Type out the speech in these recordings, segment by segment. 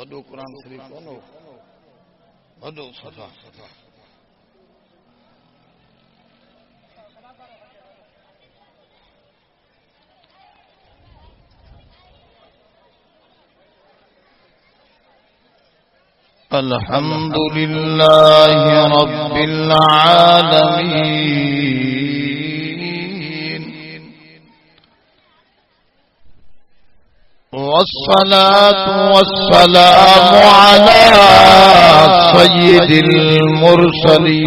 وڈو قرآن شریف کونو وڈو صفا الحمد لله رب العالمين والصلاة والسلام على سيد المرسلين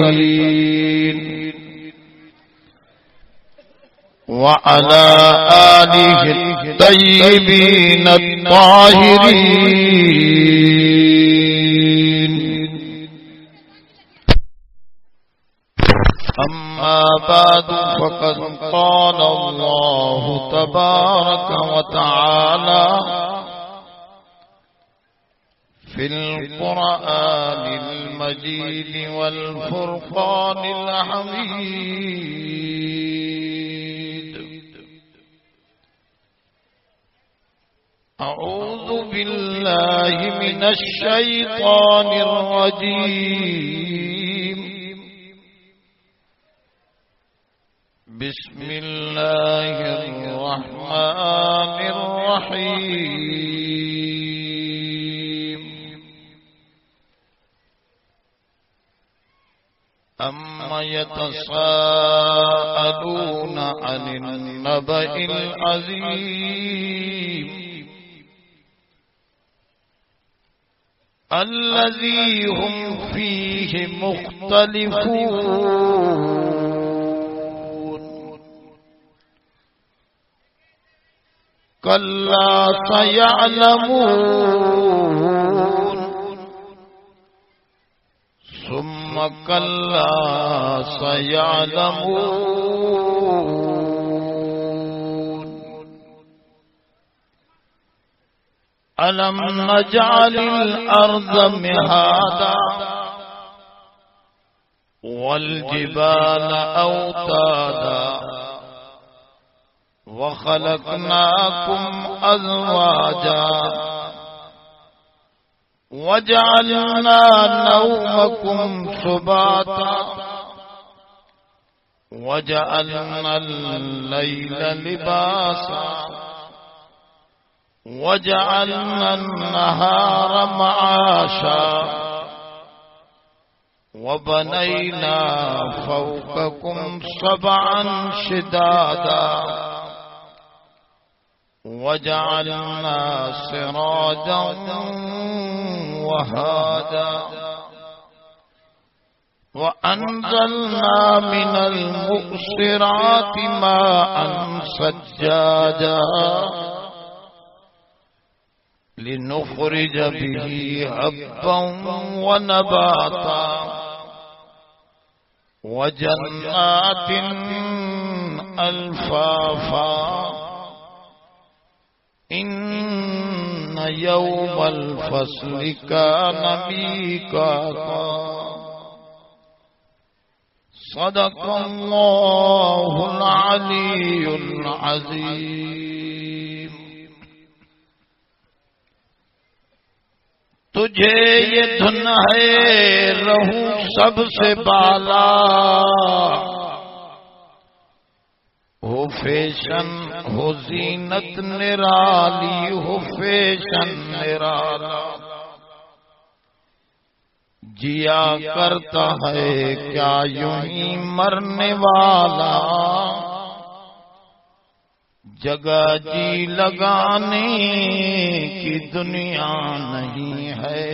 وعلى آله الطيبين الطاهرين. أما بعد فقد قال الله تبارك وتعالى في القرآن المجيد والفرقان الحميد: أعوذ بالله من الشيطان الرجيم. بسم الله الرحمن الرحيم. أما يتساءلون عن النبأ العظيم الذي هم فيه مختلفون. كلا سيعلمون ثم كلا سيعلمون. ألم نجعل الأرض مهادا والجبال أوتادا وخلقناكم أزواجا وجعلنا نومكم سباتا وجعلنا الليل لباسا وجعلنا النهار معاشا وبنينا فوقكم سبعا شدادا وجعلنا سراجا وهاجا وأنزلنا من المعصرات ماء ثجاجا لنخرج به حبا ونباتا وجنات ألفافا. إن يوم الفصل كان ميقاتا. صدق الله العلي العظيم. تجھے یہ دھن ہے رہوں سب سے بالا، ہو فیشن ہو زینت نرالی، ہو فیشن نرالا. جیا کرتا ہے کیا یوں ہی مرنے والا، جگہ جی لگانے کی دنیا نہیں ہے.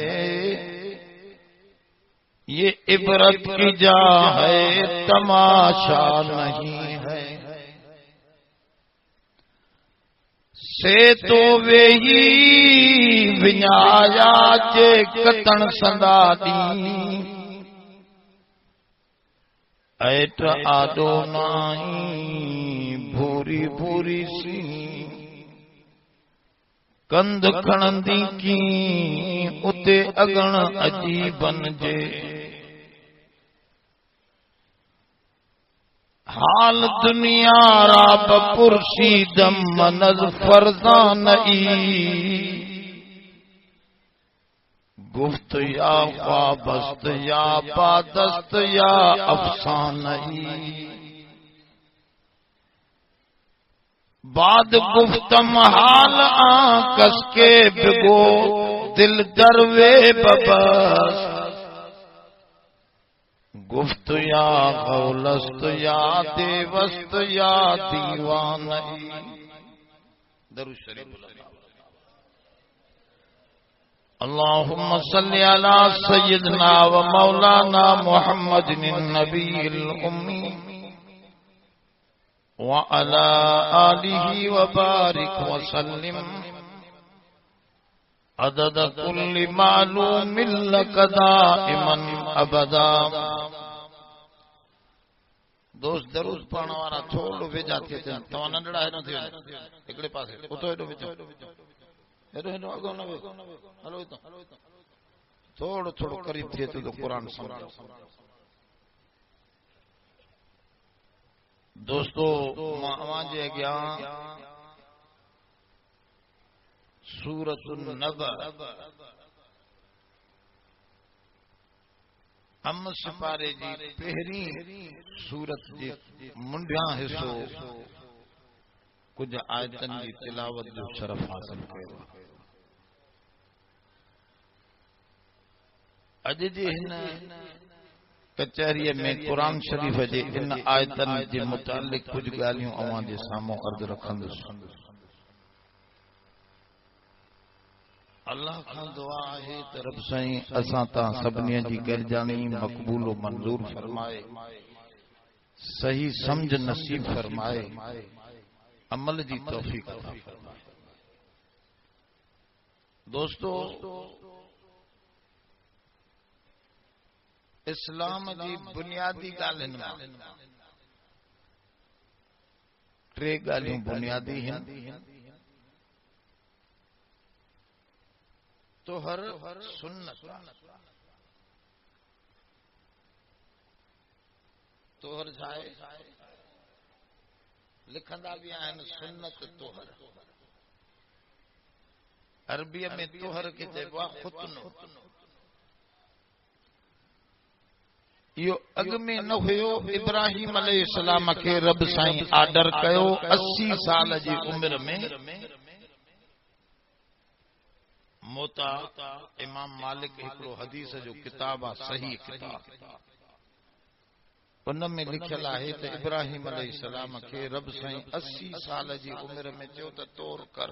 یہ عبرت کی جا ہے تماشا نہیں ہے. سے تو وہی ونیایا چے کتن سندا دی، ایٹ آدو نائی بھوری بھوری سی کند کھڑندی کی اتے اگن عجیبن جے. حال دنیا را بپرسی دم منز فرزان ای، گفت یا خوابست یا بادست یا افسانہی، بعد گفتم حال کس کے بگو دل دروے ببست، گفت یا غولست یا دیوست یا دیوانہی۔ درود شریف اللهم صل على سيدنا ومولانا محمد النبي الأمي وعلى آله وبارك وسلم عدد كل معلوم لك دائما أبدا۔ دوست درود پڑھنے والا تھوڑو ویجا تھے تو ننڈڑا ہے نہ تھے ایکڑے پاس ہے تو ایڈو ویجا ایڈو اگو نہ ہلو تھوڑو تھوڑو قریب تھے تو قرآن سمجھ۔ دوستو ماں جے گیا سورۃ النبأ ہم سپارے جی پہری سورت جی منڈیاں حصو کچھ آیتن جی تلاوت جو شرف حاصل کیا۔ اج جی ہن کچہری میں قرآن شریف جی ان آیتن جی متعلق کچھ گالیوں اوان جے ساموں عرض رکھندس۔ اللہ خان دعا ہے رب سائیں اساں تا سبنی جی گرجانی مقبول و منظور فرمائے، صحیح سمجھ نصیب فرمائے، عمل جی توفیق عطا فرمائے۔ دوستو اسلام جی بنیادی گالن میں ٹرے گالیوں بنیادی ہیں۔ تو ہر سنت تو ہر جائے لکھندا بھی آئین سنت توہر، عربیہ میں توہر کے جیبوا خطنو، یہ اگ میں نہ ہوئیو ابراہیم علیہ السلام کے رب سائیں آڈر کہو 80 سال جی عمر میں موتا امام مالک ہکڑو حدیث جو کتاب صحیح کتاب ان میں لکھل ہے تو ابراہیم علیہ السلام کے رب سائیں 80 سال جی عمر میں چو تو تور کر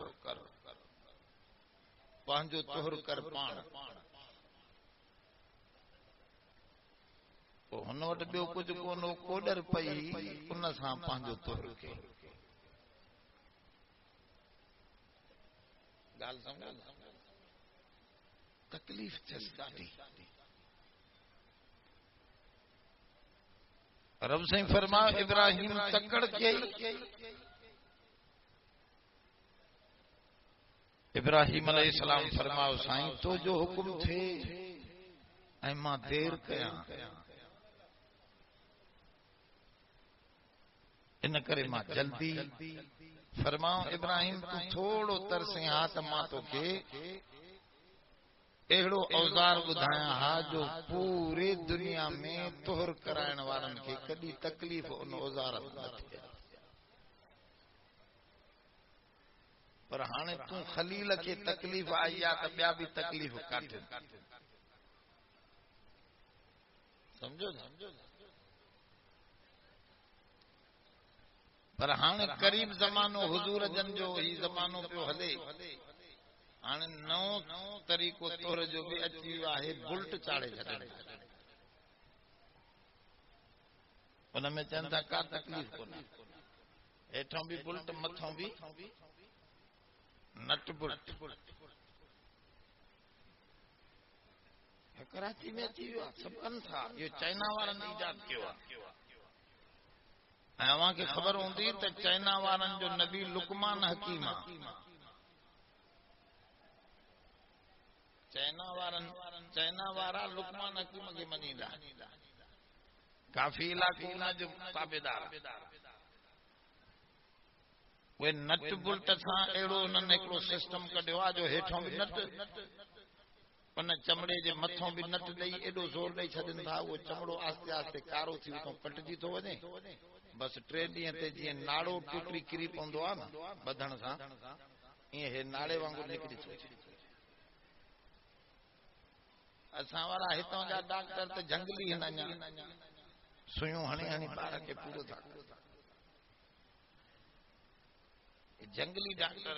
پانجو تور کر پان ہن وٹ بیو کچھ کونو کوڈر پئی ان سان پانجو تور کے گال سمجھا تکلیف تھس ڈاڈی۔ رب سائیں فرماؤ ابراہیم تکڑ کے ابراہیم علیہ السلام فرماؤ سائیں تو جو حکم تھے اے ماں دیر کیا ان کرے ماں جلدی فرماؤ ابراہیم تو تھوڑو ترسیں ہاتھ ماں تو کے ایڑو اوزار بدھایا ہا جو پورے دنیا میں توہر کرائن وارن کے کدی تکلیف ان اوزار نہ تھے، پر ہانے تو خلیل کے تکلیف آئی یا تو بیا بھی تکلیف کاٹے سمجھو پر ہانے قریب زمانو حضور جن جو ہی زمانو پہ ہلے ہانے نو طریقو تور جو بھی اچھی ہے بلٹ چاڑے جھڑے ان میں چندہ کا تکلیف کو ایٹھوں بھی بلٹ متھوں بھی نٹ بلٹ کراچی میں اچھی سب کن تھا یہ چائنا وارن ایجاد کیوا وہاں کی خبر ہوندی تو چائنا وارن جو نبی لقمان حکیمہ چائنا وارا لقمان حکیم کے منیلا کافی علاقوں نہ جو تابیدار وہ نٹ بلٹ سان ایڑو انہوں نے ایکڑو سسٹم کڈیو جو ہیٹھوں بھی نٹ ان چمڑے جے مٿوں بھی نٹ ڏئی ایڈو زور ڏئی چھڏن ٿا وہ چمڑو آهستے آهستے کارو ٿي تو پٽجي تو وڃي بس 3 ڏينهن تے جي ناڙو ٽوڪري کري پوندو آ نا بدھڻ سان یہ ناڑے وانگور نڪري ٿو اسان وارا ہتوں جا ڈاڪٽر ته جنگلي هنن سيون هڻي هڻي بار کي پورو ٿا جنگلی ڈاکٹر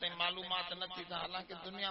تائیں معلومات نہ تھی حالانکہ دنیا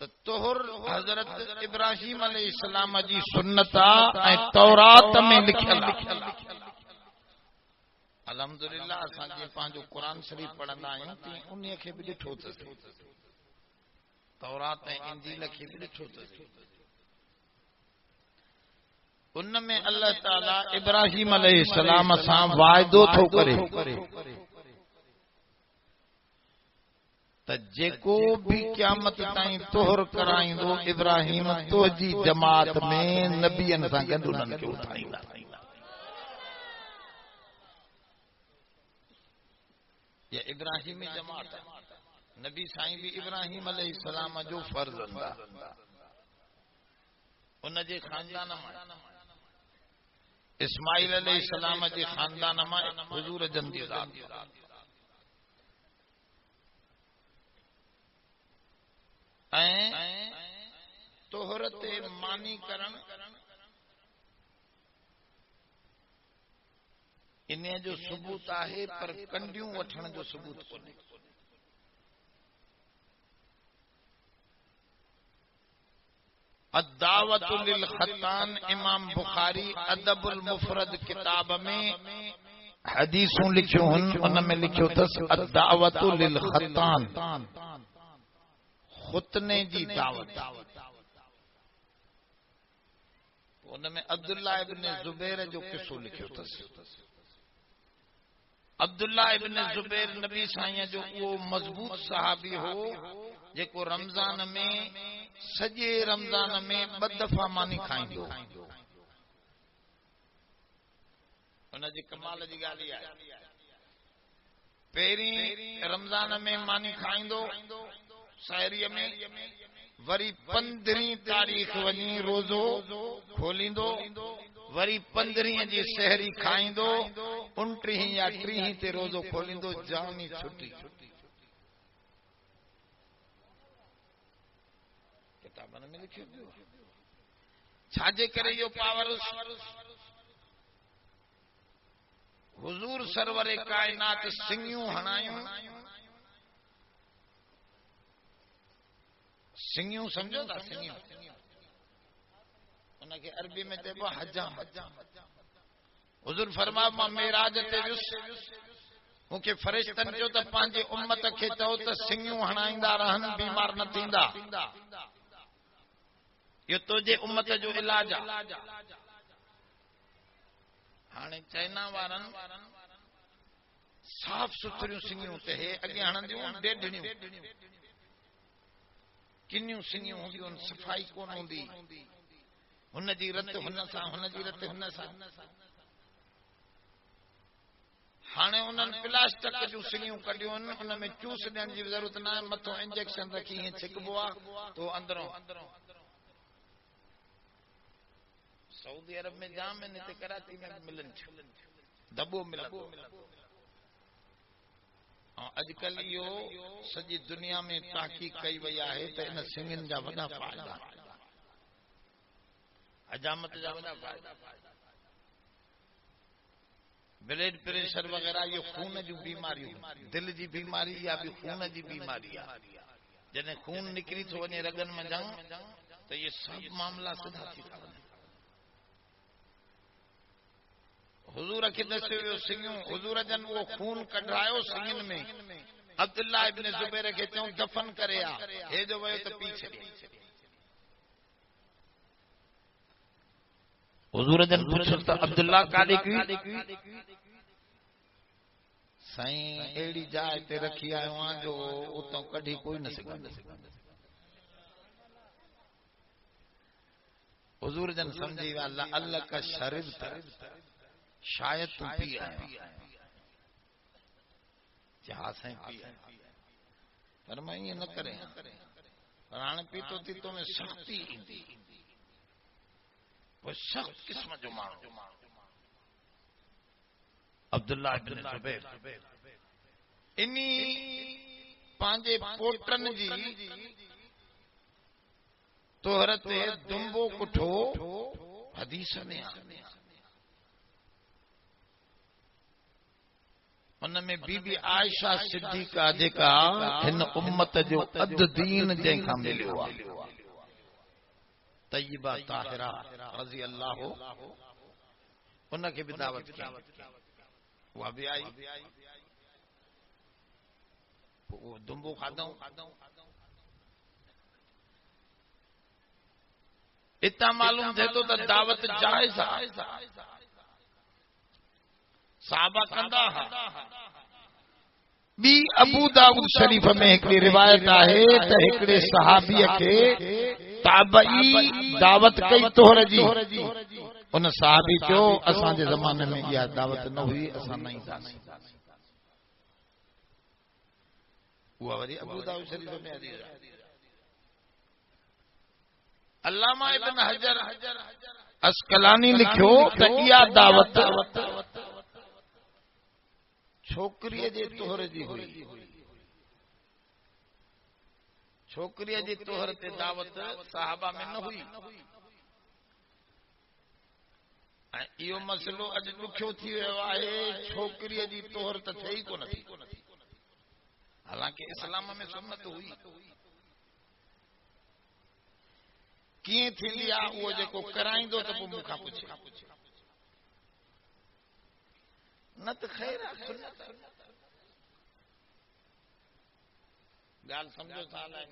تو طہر حضرت ابراہیم علیہ السلام جی سنت ۽ تورات میں لکھل الحمدللہ اسان جي پنهنجو قرآن شریف پڑھندا آهيون تی ان کي به ڏٺو ٿسي تورات ۽ انجیل کي به ڏٺو ٿسي ان میں اللہ تعالی ابراہیم علیہ السلام سان وعدو تھو کرے ت جيڪو بھی قیامت تائیں طہر کرائيندو ابراہیم تو جی جماعت میں نبيين سان گڏ انهن کي اٿائيندا یہ ابراہیمی جماعت نبی سائیں بھی ابراہیم علیہ السلام جو فرض ہوندا ان جے خاندان میں اسماعیل علیہ السلام جے خاندان میں حضور جن دی ذات طہر تے مانی کرن انہیں جو ثبوت ہے پر کنڈیوں وٹھن جو ثبوت کونے الدعوت للختان امام بخاری ادب المفرد کتاب میں حدیثوں لکھیوں ہن ان میں لکھیو تس الدعوت للختان ختنے جی دعوت ان میں عبداللہ ابن زبیر جو قصو لکھیو تس عبداللہ ابن زبیر نبی سائیں جو وہ مضبوط صحابی ہو جے کو رمضان میں سجے رمضان میں ب دفعہ مانی کھائیں دو ان جی کمال جی گالی ہے پہری رمضان میں مانی کھائیں دو سحری میں وری 15 تاریخ ونی روزو کھولیں دو وری 15 جی سحری کھائیں دو 29 یا 30 تے روزو کھولیں دو جانی چھٹی کتابن میں لکھیو چھاجے کرے یہ پاور حضور سرور کائنات سنگیوں ہنایوں سنگیوں سمجھو تا سنگیوں انہاں کے عربی میں تے حجام حضور فرما ما معراج تے وس مونکے فرشتن جو تے پانجی امت کے چو تے سنگیوں ہنائیندا رہن بیمار نہ تھیندا یہ تو جے امت جو علاج ہانے چائنا وارن صاف ستھریوں سنگیوں تے ہے اگے ہنندیوں ڈیڈھنیوں کنیوں سنگیوں ہوندیوں صفائی کون ہوندی ہن جی رت ہن سا ہن جی رت ہن سا ہانے انہن پلاسٹک جو سنگیوں کڈیوں ان میں چوس ڈین جی ضرورت نہ متھو انجیکشن رکھی ہے چھکبو تو اندروں سعودی عرب میں جام میں تے کراچی میں ملن دبو ملن اج کل یہ سجی دنیا میں تحقیق کئی وئی ہے تے ان سنگن جا وڈا فائدہ حجامت جا وڈا فائدہ بلڈ پریشر وغیرہ یہ خون جو بیماری دل جی بیماری یا بھی خون جی بیماری جنے خون نکری تو ونے رگن میں جنگ تو یہ سب معاملہ سدھا تھی تھا حضور کے دسے ہوئے سنگیوں حضور جن وہ خون کڈھائیو سنگن میں عبداللہ ابن زبیر کے چوں دفن کرے آ ہے جو وہ تو پیچھے حضور جن پوچھتا عبداللہ کالی کی سائیں ایڑی جائے تے رکھی آئے وہاں جو اتوں کڈھی کوئی نہ سکتا حضور جن سمجھی اللہ اللہ کا شرب تھا شاید تو پی آیا جہاں سے پی آیا پر میں یہ نہ کریں رانے پیتو تھی تو میں سختی وہ سخت قسم جو مانو عبداللہ ابن زبیر انی پانجے پوٹن جی توہرت دنبو کٹھو حدیث میں ان میں بی بی عائشہ صدیقہ جیکا ہن امت جو اد دین جن کا ملو طیبہ طاہرہ رضی اللہ ان کے بھی دعوت کی وہ بھی آئی وہ دنبو کھادوں اتنا معلوم تھے تو دعوت جائز صحابہ کندا بی ابو داؤد شریف میں ایکڑی روایت ہے تے ایکڑے صحابی کے تابعی دعوت کئی توہر جی ان صحابی جو اساں دے زمانے میں یہ دعوت نہ ہوئی اساں نہیں داسی وہ وری ابو داؤد شریف میں حدیث علامہ ابن حجر اسقلانی لکھو تے یہ دعوت چھوکری جے توہر جی ہوئی چھوکری جی توہر تے دعوت صحابہ میں نہ ہوئی یہ مسئلو اج ڈکھیو تھی ویو ہے چھوکری جی توہر تے تھئی کو نہ تھی حالانکہ اسلام میں سنت ہوئی کیے تھی لیا وہ جے کو کرائیں دو تو مکھا پوچھے نہ تو خیر سنت گال سمجھو سال ہے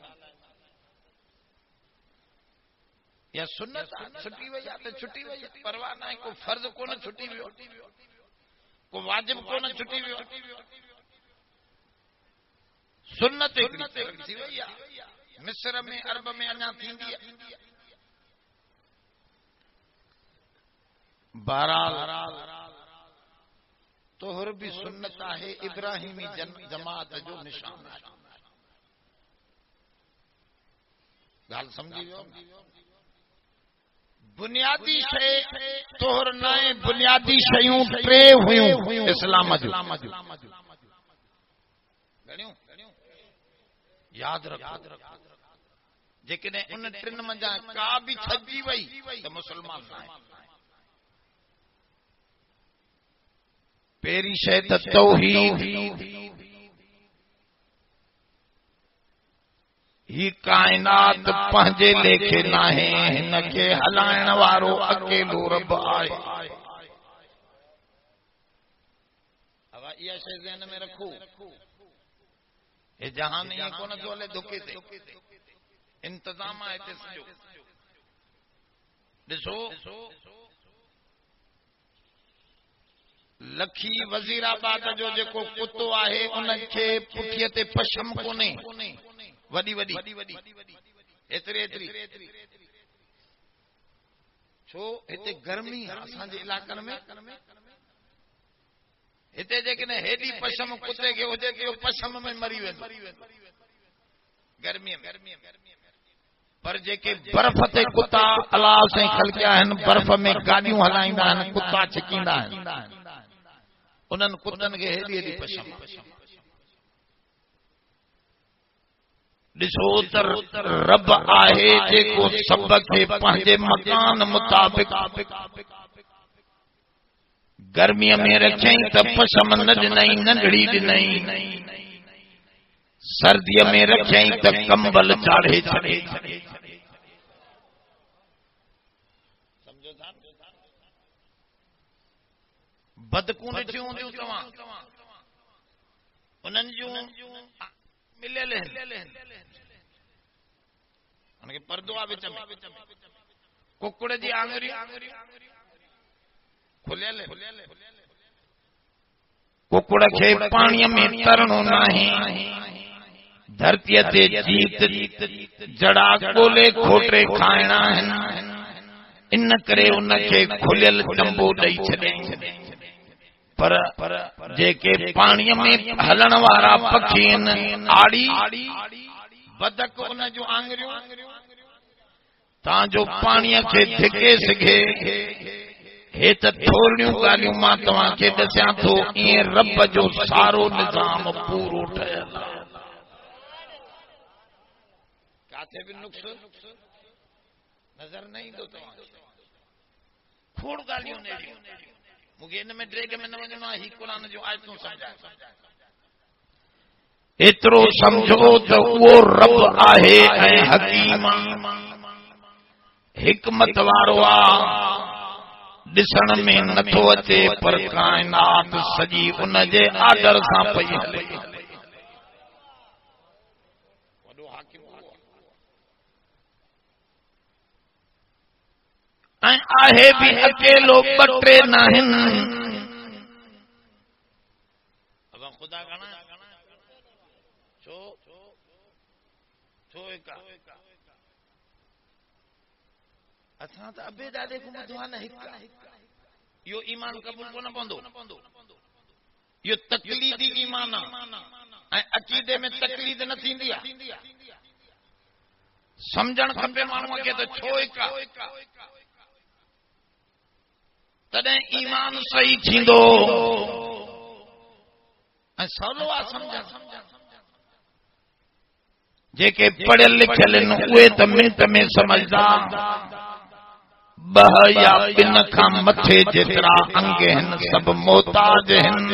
یا سنت چھٹی وئی یا تو چھٹی وئی پرواہ نہ کو فرض کو نہ چھٹی وئی کو واجب کو نہ چھٹی وئی سنت تھی وئی مصر میں عرب میں انا تھیندی بہرحال توہر بھی سنت ہے ابراہیمی جماعت جو نشان ہے گال سمجھی ویو بنیادی شے توہر نائیں بنیادی شیوں ٹرے ہویوں اسلام جو گھڑیوں یاد رکھو لیکن ان ٹرن منجا کا بھی چھجی وئی تو مسلمان نہ پیری شے توحید ہی کائنات پنجے لیکھے نہ ہیں ہن کے ہلائن وارو اکیلو رب آئے اب یہ شے ذہن میں رکھو یہ جہان یہ کون جولے دھوکے تے انتظام ہے تے سجو ڈسو لکھی وزیر آباد جو جکو کتو آہے ان کے پٹھیے تے پشم کونے وڈی ایتری چھو ہتے گرمی اساں جے علاقن میں ہتے جے ہیڈی پشم کتے کے ہوجے تے پشم میں مری ویندو گرمی میں پر جے کے برف تے کتا اللہ سے خلقیا ہن برف میں گاڑیوں ہلائیندا ہن کتا چکیندا ہن انہن کتن کے ہیڈی پشم ڈسو رب آہے جے کو سب کے پنجے مکان مطابق گرمی میں رکھیں تو پشم نہ ڈنئی ننڈڑی ڈنئی سردی میں رکھیں تو کمبل چاڑھے چھڑے بدکوں ڈٹھیوں دیوں تواں انہن جو ملے لے ان کے پردو آ وچ میں ککڑ جی آنگری کھلے لے ککڑ کے پانی میں ترنو نہیں دھرتی تے جیت جڑا کولے کھوٹے کھائنا ہے ان کرے ان کے کھلل چمبو ڈئی چھڑے پر جیکے پانی میں ہلن وارا پکھین آڑی بدک ان جو آنگریوں تاں جو پانی کے دھکے سگھے ہے تے تھوڑیوں گالیوں ماں تواں کے دسیاں تو این رب جو سارو نظام پورو ٹھہر کاتے بھی نقص نظر نہیں دو تواں کھوڑ گالیوں نے مجھے ان میں ڈریگ میں نہ وجنا ہی قرآن جو آیتوں سمجھا اترو سمجھو تو وہ رب آہے اے حکیم حکمت وارو ڈسن میں نتھو اچے پر کائنات سجی ان جے آڈر سان پئی ہلے وڈو حاکم اے آہے بھی اکیلو بٹرے ناہن اب خدا کہنا چھو ایکا اساں تا ابے دادے کو مدوان ہکا یو ایمان قبول کو نہ پوندو یو تقلیدی ایمان ہے عقیدے میں تقلید نہ تھیندی سمجھن کھپے مانو کے تو چھو ایکا تدیں ایمان صحیح تھیندو ای سولو آ سمجھن جیکے پڑھے لکھل اوے تے منٹ میں سمجھدا بہ یا بن کھان متھے جترا انگ ہن سب محتاج ہن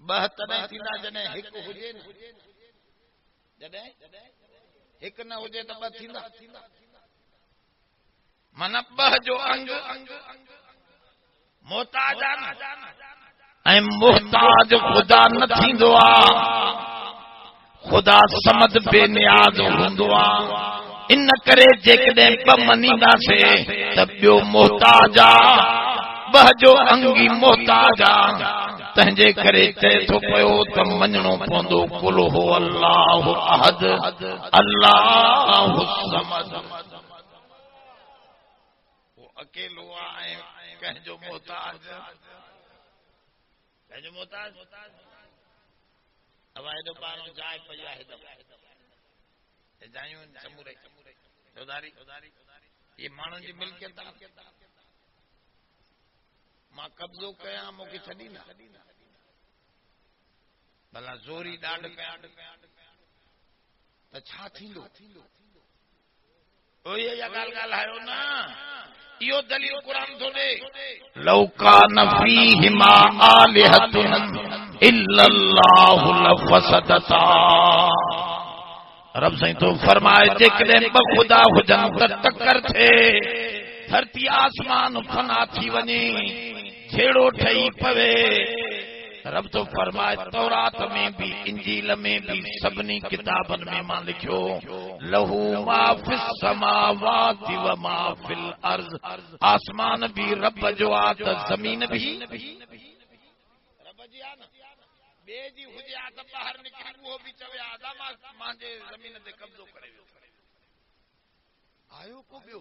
بہ تدیں تھیندا جنے ہک ہوجے جنے ہک نہ ہوجے تے بہ تھیندا من بہ جو انگ محتاج اے محتاج خدا نہ تھیندو خدا سمد بے نیاز ہوندو ان کرے جیکدیں بمنیدا سے تب جو محتاج بہ جو انگی محتاج تنجے کرے چے تو پیو تم منجنو پوندو قل هو اللہ احد اللہ الصمد وہ اکیلو آئے کہیں جو محتاج ہوائی دو پانوں جائے پیا ہے جائیوں سمورے چوداری یہ مانوں جی ملکیت ماں قبضو کیا موکی چھڑی نا بھلا زوری ڈاڈ کیا تو چھا تھیندو او یہ گال گال ہے نا یہ دلیل قرآن تو دے لو کان فیہما آلہۃ الا اللہ لفسدتا رب سائیں تو فرمائے جیکدیں بخدا ہوجن ٹکر تھے دھرتی آسمان فنا تھی ونی چھیڑو ٹھئی پوے رب تو فرمائے تورات میں بھی انجیل میں بھی سبنی کتابن میں ماں لکھو لہو ما فی السماوات و ما فی الارض آسمان بھی رب جو آت زمین بھی رب جی آنا بے جی ہوجے آتا باہر نکلی وہ بھی چوے آدم مانجے زمین دے قبضو کرے آیو کو بیو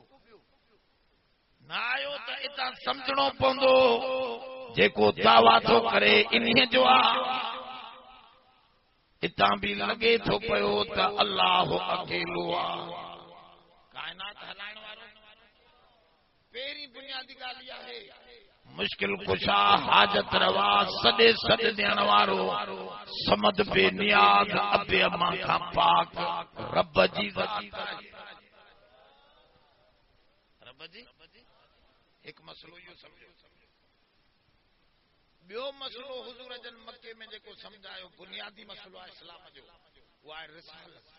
نہ آیو تا اتنا سمجھنو پوندو جیکو دعویٰ تو کرے انہیں جو اتنا بھی لگے تو پیو تا اللہ اکیلو کائنات ہلائن وارو پیری بنیادی گالیا ہے مشکل کشا حاجت روا سدے سد دیان وارو سمد بے نیاز ابے اما کا پاک رب جی رب جی ایک مسئلو یوں سمجھو بیو مسئلو حضور جن مکے میں جے کو سمجھائیو بنیادی مسئلو اسلام جو وہ آئے رسالت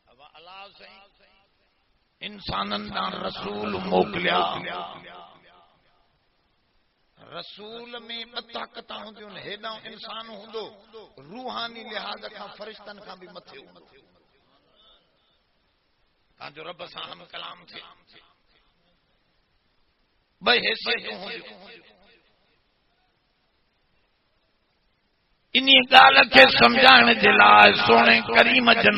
اب اللہ سے انسانن دان رسول موکلیا رسول میں طاقتاں ہوندیوں ہیڈاں انسان ہوندو روحانی لحاظ کا فرشتن کا بھی متھے ہوندو کہاں جو رب سا ہم کلام تھے بھئی حیثیتوں ہوں انہی گال کے سمجھانے جلائے سونے کریم جن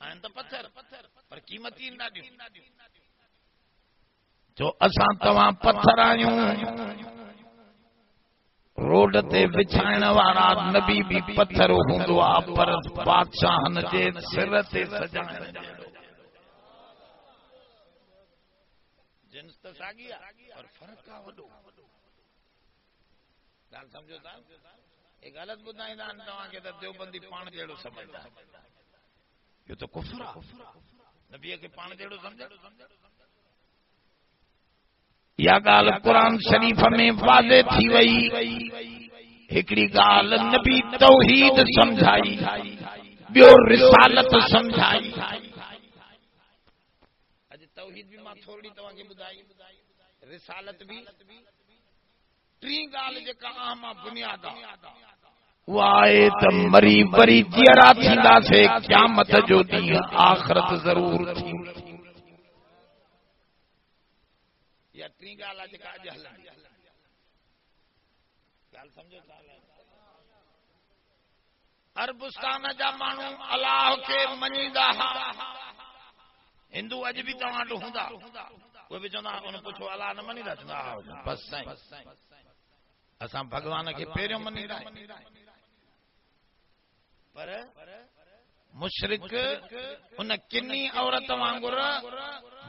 آئیں تو پتھر پر قیمتی ڈاڈیوں جو اساں تواں پتھر آیوں روڈ تے بچھائن وارا نبی بھی پتھر ہوندو آ پر بادشاہن جے سر تے سجائن جنس تو ساگیا اور فرق کا وڈو گال سمجھو تا ایک غلط بدائیں دان تواں کے دیوبندی پان جیڑو سمجھدا یہ تو کفر نبی کے پان جیڑو سمجھا یا گال قرآن شریف میں واضح تھی وئی ہکڑی گال نبی توحید سمجھائی بیو رسالت سمجھائی اج توحید بھی ماں تھوڑی تواں کے بدائی رسالت بھی ٹری گال جکا عام بنیاد وائے ت مری بری جیرا تھیندا سے قیامت جو ڈینہں آخرت ضرور تھی یا ٹری گال جکا اج ہلندی گال سمجھو عربستان جا مانو اللہ کے منیدا ہندو اج بھی تواں ڈ ہوندا کوئی بھی چوندا ان پوچھو اللہ نہ منیدا چوندا بس سائیں اساں بھگوان کے پیروں منیدا پر مشرک ان کنی عورت وانگر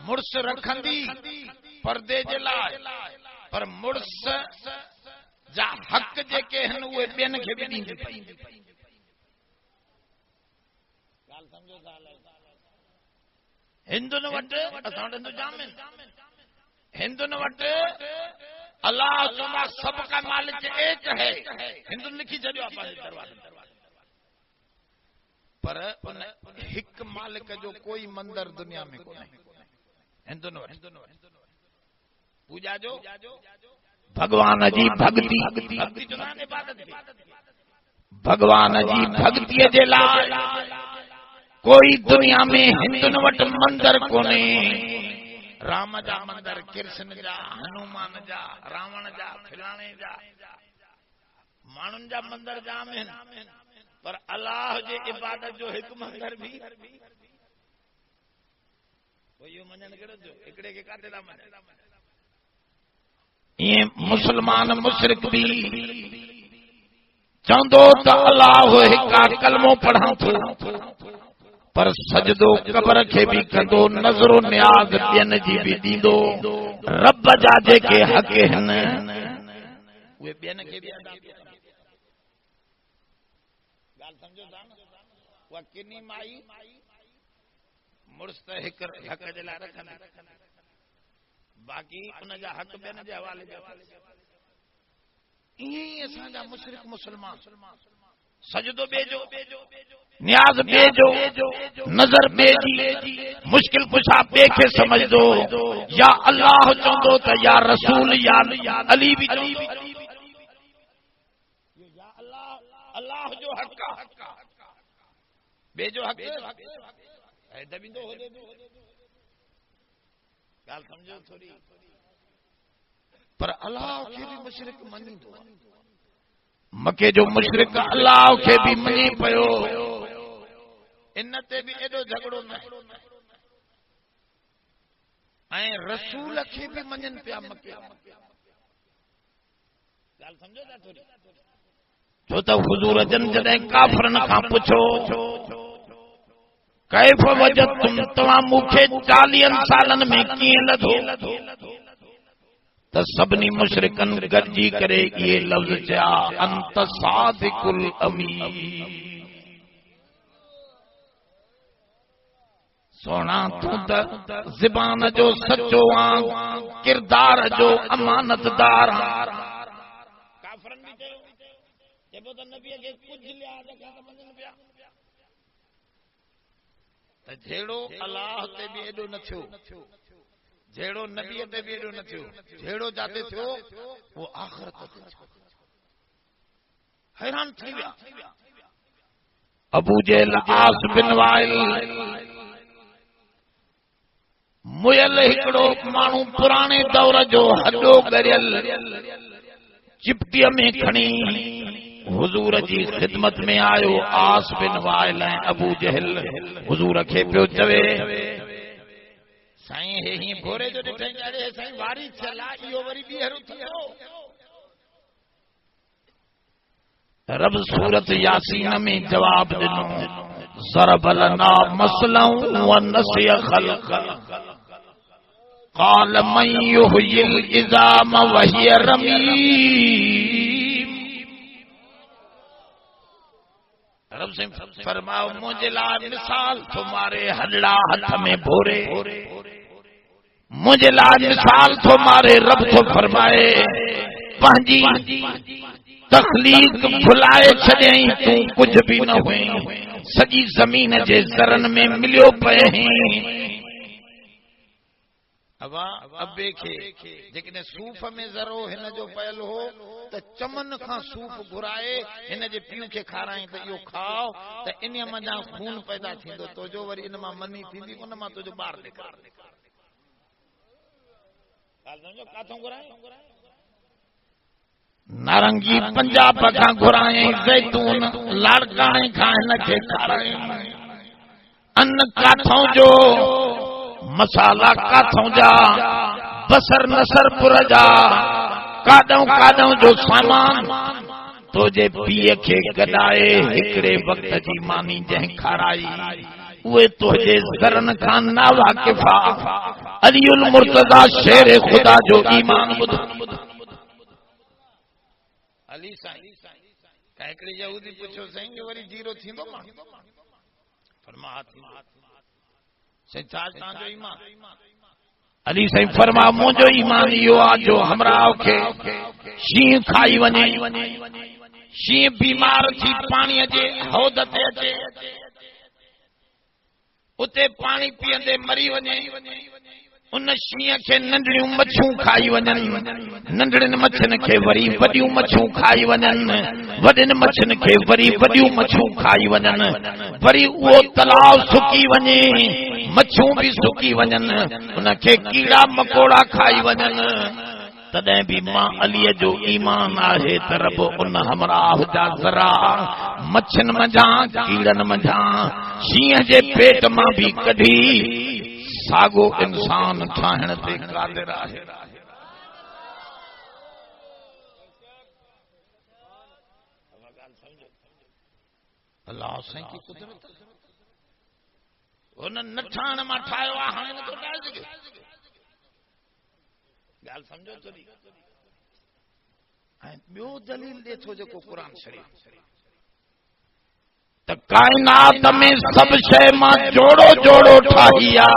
مرس رکھندی پردے جے لائے پر مرس جا حق جے کے ہن اوے بین کے بھی ڈیندی پئی گال سمجھو ہندن وٹ اساں ہندو جامن ہندن وٹ اللہ تعالی سب کا مالک ایک ہے ہندو لکھی چھڈیو اپنے دروازے پر ایک مالک جو کوئی مندر دنیا میں کوئی ہندن وٹ پوجا جو بھگوان جی بھگتی جو نان عبادت بھگوان جی بھگتی جے لائے کوئی دنیا میں ہندن وٹ مندر کونے رام جا مندر کرشن جا ہنومان جا راون جا فلانے جا مانن جا مندر جامن پر اللہ جے عبادت جو ایک مندر بھی وہ یوں منن کڑو جو اکڑے کے کاتے دا من یہ مسلمان مشرک بھی چوندو تا اللہ ہکا کلمو پڑھاں تھو پر سجدو قبر کے بھی کندو نظر و نیاز دین جی بھی دیندو رب جا جے کے حق ہن وہ بین کے بھی ادا گال سمجھو تا وہ کنی مائی مرستحق حق جلا رکھن باقی ان جا حق بین جے حوالے جا یہ اساں جا مشرک مسلمان سجدو بیجو نیاز بیجو نظر بیجی مشکل کشا بے کے سمجھ دو یا اللہ چوندو تا یا رسول یا علی بھی چوندو یا اللہ جو حق بیجو حق اے دبیندو ہو دے گال سمجھو تھوڑی پر اللہ کے بھی مشرک منی دو مکے جو مشرک اللہ کے بھی منی پيو انتے بھی ایڈو جھگڑو نہ اے رسول کے بھی منن پیا مکے گال سمجھو تا تھوڑی جو تو حضور جن جدیں کافرن کا پوچھو کیف وجدتم تمام مکھے 40 سالن میں کیے لدھو تو سبنی مشرکن گرجی کرے یہ لفظ چا انت صادق الامین سونا تو زبان جو سچو کردار جو امانت دار کافرن بھی چیو جب تو نبی کے کچھ لیا جگہ منن پیا تے جھیڑو اللہ تے بھی ایڈو نہ تھو جھیڑو نبی تے بھی ایڈو نہ تھو جھیڑو جاتے تھو وہ آخرت تے حیران تھی ویا ابو جہل عاص بن وائل مویل ہکڑو مانو پرانے دور جو ہڈو گریل چپٹی میں کھنی حضور جی خدمت میں آیو آس بن وائل ابو جہل حضور کي پيو چوي سائیں هي گھوڙي جو ڏٺي ڄاڙي سائیں واري چلا ايو وري ٻيهرو ٿيو رب سورت یاسین میں جواب ڏنو ضرب لنا مثلا ونسي خلقا قال من يحيي العظام وهي رميم رب سے فرماؤ مجھے لا مثال تمہارے ہڈڑا ہاتھ میں بھورے مجھے لا مثال تمہارے رب تو فرمائے پنجی تخلیق بھلائے چھڑیں تو کچھ بھی نہ ہوئے سجی زمین جے ذرن میں ملیو پے ہیں ابے کي جيڪڏهن صوف ۾ ذرو هن جو پيل هو ته چمن کان صوف گھرائے هن جي پيو کي کارائیں ته اهو کاؤ ته ان منجا خون پیدا ٿيندو تو جو وري ان مان مني ٿيندي ان مان تو جو ٻار نڪر ڳال سمجھو کاٿوں گھرائیں نارنگي پنجاب کان گھرائیں زيتون لاڙڪاڻي کان هن کي کارائیں ان کاٿوں جو مسالہ کاٿوں جا بسر نصر پور جا کاڏوں جو سامان تو جے پیے کي گڏائے هڪڙي وقت جي ماني جنهن کارائی اهي تو جي ذرن کان نا واقفا علی المرتضی شیر خدا جو ایمان بدھ علی سائیں کا هڪڙي يهودي پڇو سائیں کہ وري جيرو ٿيندو فرما علی سائیں فرما مجھو ایمان یو آ جو ہمراہ کے شین کھائی ونے شین بیمار تھی پانی جے حوض تے اچے اتے پانی پیندے مری ونے ان شین کے ننڈڑیوں مچھوں کھائی ونن ننڈڑن مچھن کے وری وڈیوں مچھوں کھائی ونن وڈن مچھن کے وری وڈیوں مچھوں کھائی ونن وری وہ تلاؤ سکی ونے مچھوں بھی سکی ونن ان کے کیڑا مکوڑا کھائی ونن تدیں بھی ماں علی جو ایمان آہے ترب ان ہمراہ جا ذرا مچھن منجھاں کیڑن منجھاں شین جے پیٹ ماں بھی کڈھی ساگو انسان ٹھاہن تے قادر آہے اللہ سائیں کی قدرت ان نٹھان ما ٹھايو آ ہن تو ڈال دے گال سمجھو تو نہیں ٻيو دلیل دے تو جو قرآن شریف ت کائنات میں سب شے ماں جوڑو جوڑو ٹھاہیا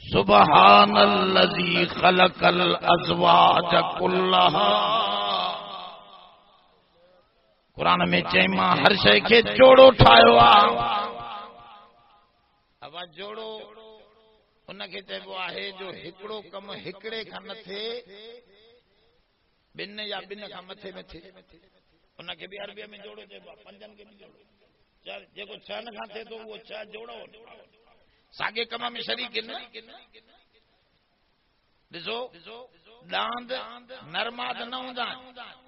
سبحان الذی خلق الازواج کلھا قرآن میں چئی ماں ہر شے کے جوڑو ٹھايو آ اب جوڑو ان کے چئبو آہے جو ہکڑو کم ہکڑے کھا نہ تھے بن یا بن کا مٿے میں تھے ان کے بھی عربی میں جوڑو چئبو پنجن کے بھی جوڑو چار جيڪو چن کھا تھے تو وہ چا جوڑو ساگے کم میں شریک نہ ڏسو ڏاند نرماد نہ ہوندا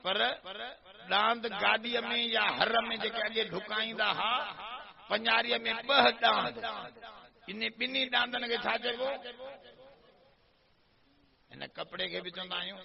پر ڏاند گاڏي میں یا هر میں جيڪي اڳي ڍڪائيندا ها پنجاري میں ٻه ڏاند ان ٻني ڏاندن کي ڇا چئبو ان کپڑے کے بھی چوندا آيون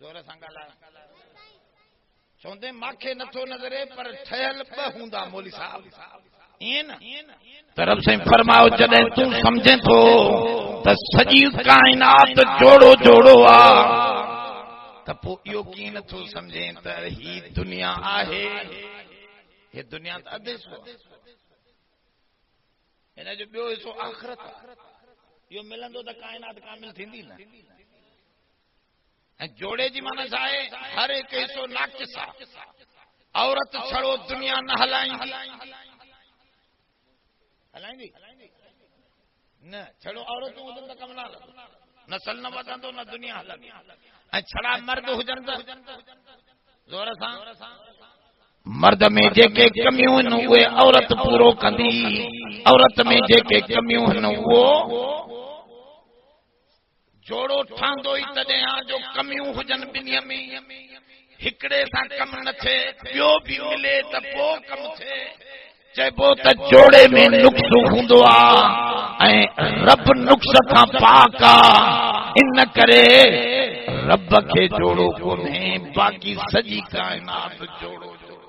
زور سان ڳالهائي چوندے ماکھے نٿو نظرے پر ٹھہل ٻ ہوندا مولوی صاحب این طرف سے فرماؤ جڏهن تو سمجھے تو ته سڄي کائنات جوڑو جوڑو آ ته پو اهو ڪيئن نٿو سمجھے ته هي دنيا آهي هي دنيا ته اڌ حصو هن جو ٻيو حصو آخرت اهو ملندو ته کائنات کامل ٿيندي نه جوڑے جی مانا ہے ہر ایک حصو ناقص عورت چھڑو دنیا نہ ہلائیں نہ چھڑو عورت کم نہ نسل نہ ودندو نہ دنیا ہلندی چھڑا مرد ہوجن زور سان مرد میں جیکے کمیوں ہن اے عورت پورو کندی عورت میں جیکے کمیوں ہن وہ جوڑو ٹھاندو ہی تڏهن آ جو کمیوں هجن بنيا ۾ هڪڙي سان کم نه ٿي ٻيو بي ملي ته پو کم ٿي چئبو ته جوڙي ۾ نقص هوندو آ ۽ رب نقص کان پاک آ ان ڪري رب کي جوڙو ڪونهي باقي سڄي کائنات جوڙو سبحان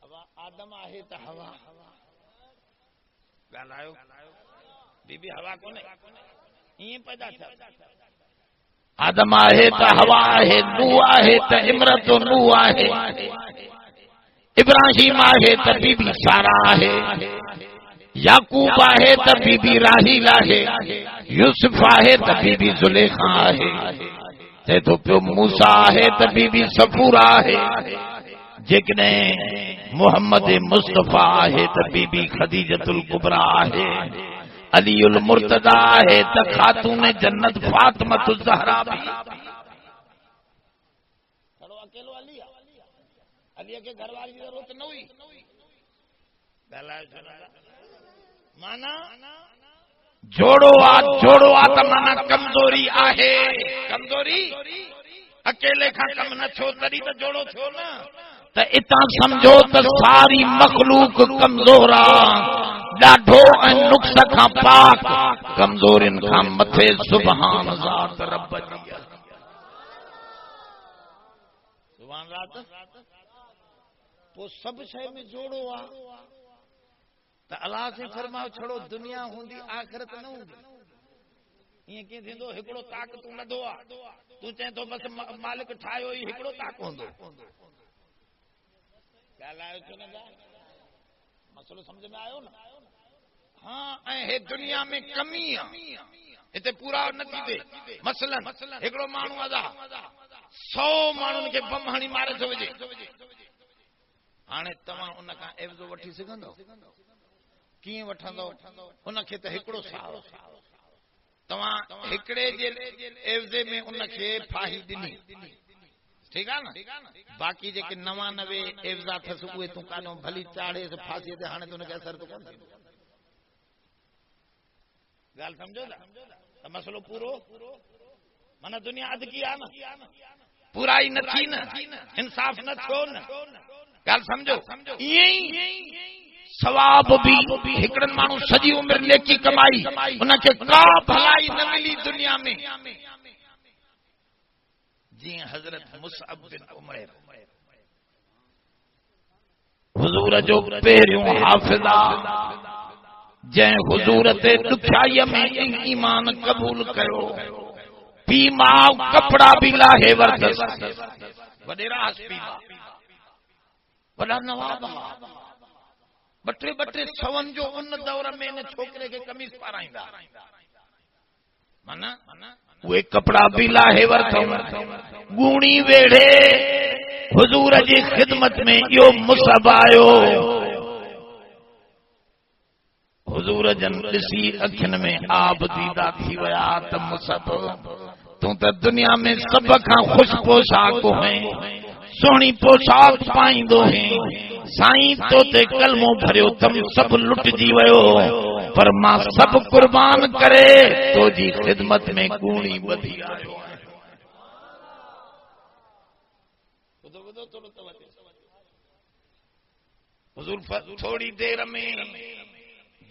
الله آدم آهي ته هوا ڳالهايو بی بی ہوا کونے یہ پیدا تھا آدم آہے تا ہوا آہے نو آہے تا امرت و نو آہے ابراہیم آہے تا بی بی سارا آہے یعقوب آہے تا بی بی راہیل آہے یوسف آہے تا بی بی زلیخا آہے تے تو پیو موسیٰ آہے تا بی بی صفورہ آہے جکنے محمد مصطفیٰ آہے تا بی بی خدیجت الکبرى آہے علی المرتضی ہے تا خاتون جنت فاطمہ الزہرا بھی چلو اکیلو علی کے گھر والی ضرورت نہ ہوئی مانا جوڑو آ تا مانا کمزوری آہے کمزوری اکیلے کھا کم نہ چھو تری تا جوڑو چھو نا تا اتنا سمجھو تا ساری مخلوق کمزورا ڈاڈھو ان نقص کھا پاک کمزورن کھا متھے سبحان ذات رب جی سبحان ذات وہ سب شے میں جوڑو آ تا اللہ سے فرماؤ چھڑو دنیا ہوندی آخرت نہ ہوندی یہ کی تھیندو ہکڑو طاق تو نہ دو آ تو چاہے تو بس مالک ٹھایو ہی ہکڑو طاق ہوندو کیا لائے چنے جا مسئلہ سمجھ میں آئے ہو نا ہاں اے دنیا میں کمی ہے پورا نتی دے مثلا ایکڑو مانو آدا 100 مانن کے بم ہانی مارے تو وجے ہانے تمام ان کا ایوزو وٹھی سگندو کیے وٹھندو ان کے تے ایکڑو سال تمام ایکڑے جے ایوزے میں ان کے پھاہی دنی ٹھیک ہے نا باقی جے کہ 99 ایوزا تھس اوے تو کانو بھلی چاڑے سے پھانسی تے ہانے تو نے اثر تو کون گال سمجھو دا مسئلہ پورو مانا دنیا اد کیا نا پورائی نہ تھی نا انصاف نہ تھو نا گال سمجھو یہی ثواب بھی ہکڑن مانو سجی عمر نیکی کمائی انہاں کے کا بھلائی نہ ملی دنیا میں جی حضرت مصعب بن عمیر حضور جو پہریوں حافظہ جن حضور تے دکھائی میں ایمان قبول کرو پی ماں کپڑا بھی لاہے ورتس وڈیرا ہس پی وڈا نواب بٹے سون جو ان دور میں نے چھوکرے کے قمیص پارائندا منا وہ کپڑا بھی لاہے ورتو گونی ویڑے حضور جی خدمت میں یو مصعب آیو حضور جن ڈسی اکھن میں آب دیدہ تھی ویا ت مصعب تو تے دنیا میں سب کھاں خوش پوشاک ہیں سونی پوشاک پائیندو ہیں سائیں تو تے کلموں بھریو تم سب لٹ جی ویو پر ماں سب قربان کرے تو جی خدمت میں گونی بدھی آئے حضور تھوڑی دیر میں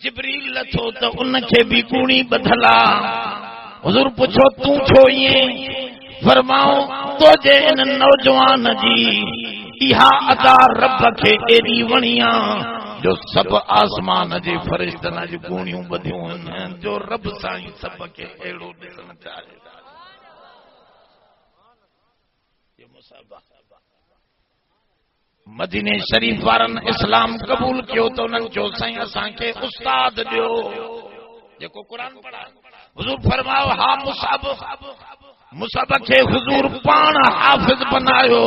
جبریل لتھو تو ان کے بھی گونی بدھلا حضور پوچھو تو چھو یہ فرماؤ تو جے ان نوجوان جی اہا ادا رب کے ایڈی ونیاں جو سب آسمان جے فرشتن جی گونیوں بدھیوں ہیں جو رب سائیں سب کے ایڑو ڈسن چاہے یہ مصابہ مدینے شریف وارن اسلام قبول کیو تو انہوں جو سائیں اسان کے استاد دیو جیکو قرآن پڑھا حضور فرماؤ ہاں مصعب کے حضور پان حافظ بنایو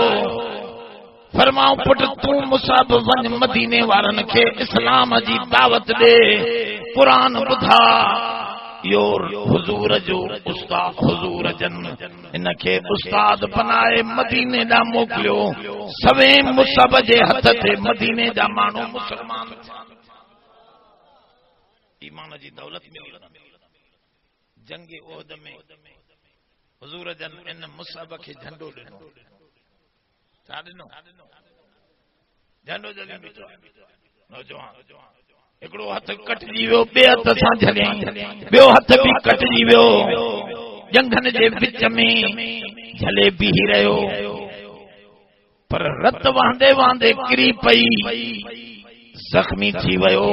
فرماؤ پٹ تو مصعب ون مدینے وارن کے اسلام جی دعوت دے قرآن بدھا یور حضور جو استاد حضور جن ان کے استاد بنائے مدینے دا موکلیو سویں مصعب جے ہتھ تے مدینے دا مانو مسلمان ایمان جی دولت ملی جنگ احد میں حضور جن ان مصعب کے جھنڈو ڈنو چھا ڈنو جھنڈو جلیں بیٹھو نوجوان ایکڑو ہتھ کٹجی ویو بے ہتھ سان جھلیں بیو ہتھ بھی کٹجی ویو جنگن جے وچ میں جھلے بھی رہیو پر رت واندے واندے کری پئی زخمی تھی ویو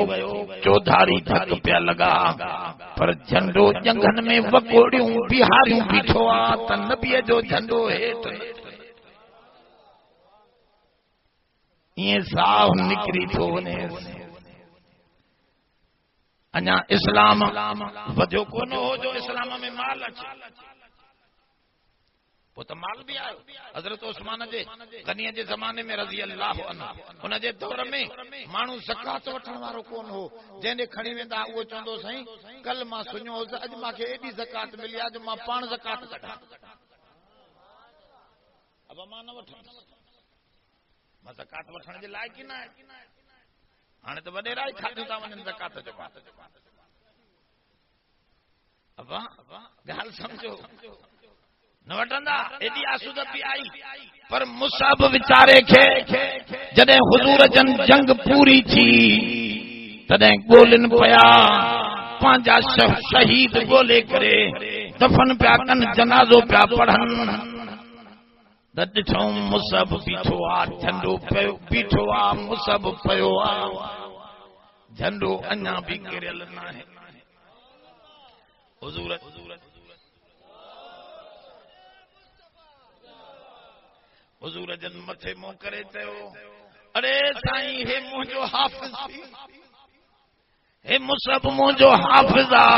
چودھاری دھک پیا لگا پر جھنڈو جنگن میں وکوڑیوں بہاریوں بیٹھو آ ت نبی جو جھنڈو ہیٹ یہ صاف نکری تھو نے انا اسلام وجو کو نہ ہو جو اسلام میں مال اچھے وہ تو مال بھی آئے حضرت عثمان جے غنی جے زمانے میں رضی اللہ عنہ ان جے دور میں مانو زکات وٹھن وارو کون ہو جن نے کھڑی ویندا وہ چوندو سائیں کل ما سنو اج ما کے ایڈی زکات ملی اج ما پان زکات کٹا اب ما نہ وٹھن ما زکات وٹھن جے لائق ہی نہ ہانے تو وڈے رائی کھاتے تا ونن زکات جو اب گال سمجھو نہ وٹندا ایڈی آسودہ بھی آئی پر مصعب وچارے کے جدے حضور جن جنگ پوری تھی تدیں گولن پیا پانچا شہید گولے کرے دفن پیا کن جنازو پیا پڑھن ڈٹھو مصعب بیٹھو آ جھنڈو پيو بیٹھو آ مصعب پيو آ جھنڈو اñا بھی گرل نہ ہے حضور حضور جن متھے منہ کرے چيو ارے سائیں ہے منجو حافظ سی ہے مصعب منجو حافظ آ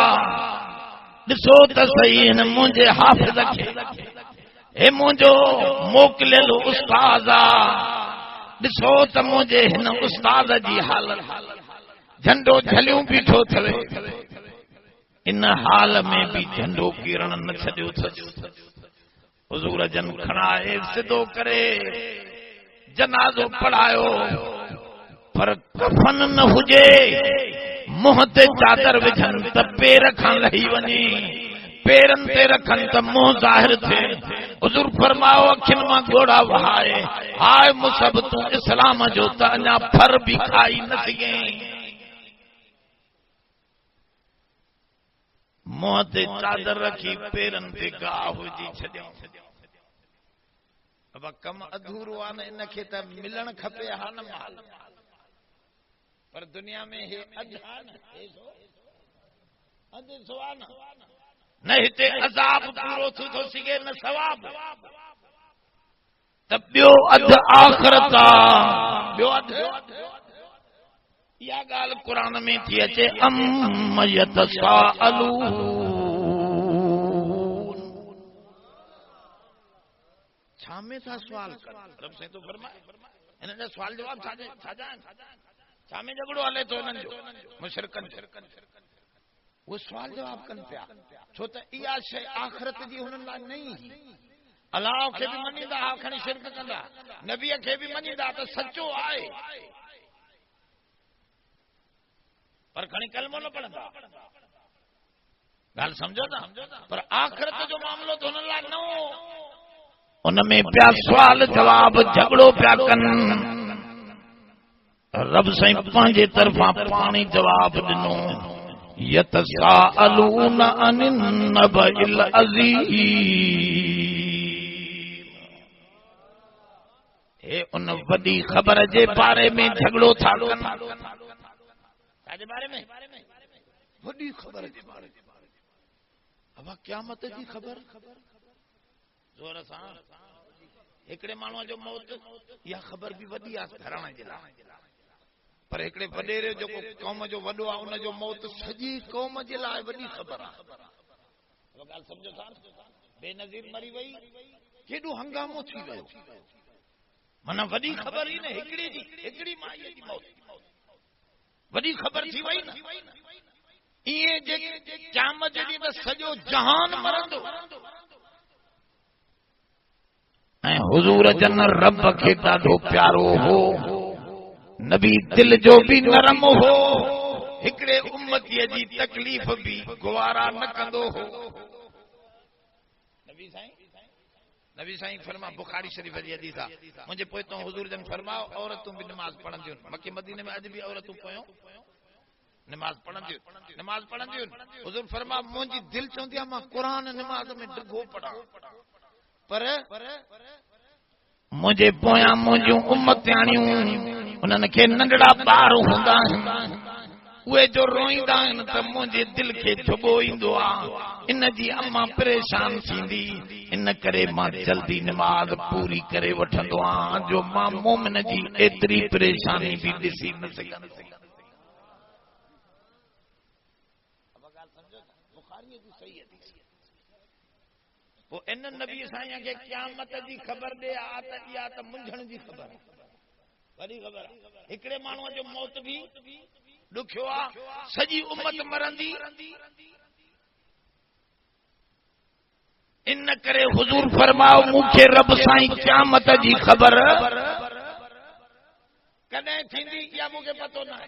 ڏسو ته صحیح ان منجے حافظ کي اے منجو موکلل استاد آ ڏسو ته منجے هن استاد جي حالت جھنڈو جھليون بيٺو ٿوي ان حال میں بھی جھنڈو کیرن نہ چھڏيو حضور جن کھڑائے سدو کرے جنازو پڑھايو پر کفن نہ ہوجے منہ تے چادر وجھن ته پیر کھان لہی وني پیرن تے رکھن ته منہ ظاہر تھے حضور فرماؤ اکھن ماں گوڑا وہائے ہائے مصعب تو اسلام جو تا اñا پھر بھی کھائی نہ سگیں منہ تے چادر رکھی پیرن تے گاہ ہوجی چھڈیوں اب کم ادھورو آن ان کے ته ملن کھپے ہا نہ مال پر دنیا میں ہے اج اج سوان نہ ہتے عذاب پورو تھو سگے نہ ثواب تب بیو اد آخرت بیو اد یا گال قرآن میں تھی اچے ام یتساءلون چھامے تھا سوال کر رب سے تو فرمائے انہوں نے سوال جواب چھا جائیں چھامے جگڑو ہلے تو انہوں جو مشرکن وہ سوال جواب کن پیا چھو تا ایا شے آخرت جی ہنن لا نہیں اللہ کے بھی منی دا آخری شرک کندا نبی کے بھی منی دا تو سچو آئے پر کھنی کلمہ نہ پڑھتا گال سمجھو نا پر آخرت جو معاملو تو ہنن لا نو ان میں پیا سوال جواب جھگڑو پیا کن رب سائیں پانچے طرفاں پانی جواب ڈنو یتساءلون عن النبأ العظیم، اے ان وڈی خبر جے بارے میں جھگڑو تھا کن، جے بارے میں وڈی خبر جے بارے میں، اب قیامت جی خبر زور سان ایکڑے مانو جو موت یا خبر بھی وڈی آ گھرانے جے لا، پر ایکڑے وڈیرے جو قوم جو وڈو آ ان جو موت سجی قوم جے لا وڈی خبر آ، گال سمجھو سان بے نظیر مری وئی کیڈو ہنگامو تھی ویو، منا وڈی خبر ہی نے ہکڑی جی ہکڑی مائی جی موت وڈی خبر تھی وئی نا، یہ جے قیامت جی تے سجو جہان مرندو، اے حضور جن رب کے ڈاڈو پیارو ہو، نبی دل جو بھی نرم ہو، ہکڑے امتی جی تکلیف بھی گوارا نہ کندو ہو، نبی سائیں فرما بخاری شریف جی حدیث آ، مجھے پوئتوں حضور جن فرماؤ عورتوں بھی نماز پڑھن دیوں، مکہ مدینے میں اج بھی عورتوں پوئوں نماز پڑھن دیوں، نماز پڑھن دیوں، حضور فرما مجھے دل چوندی ہے ماں قرآن نماز میں ڈگو پڑھا، پر مجھے پویاں مجھوں امتیانیوں انہوں کے ننڈڑا بار ہوندا وہ جو روئیندا ہیں تے مجھے دل کے جھگو ایندو آ، ان جی اما پریشان تھیندی، ان کرے ماں جلدی نماز پوری کرے وٹھندو آ جو ماں مومن جی ایتری پریشانی بھی ڈسی نہ سگھن، بخاری دی صحیح حدیث، وہ ان نبی سائیں کے قیامت دی خبر دے آتا یا تا منجھن دی خبر بڑی خبر ہکڑے مانو جو موت بھی دکھو آ سجی امت مرندی، ان کرے حضور فرماؤ مکھے رب سائیں قیامت جی خبر کدیں تھیندی یا مکھے پتو نہ ہے،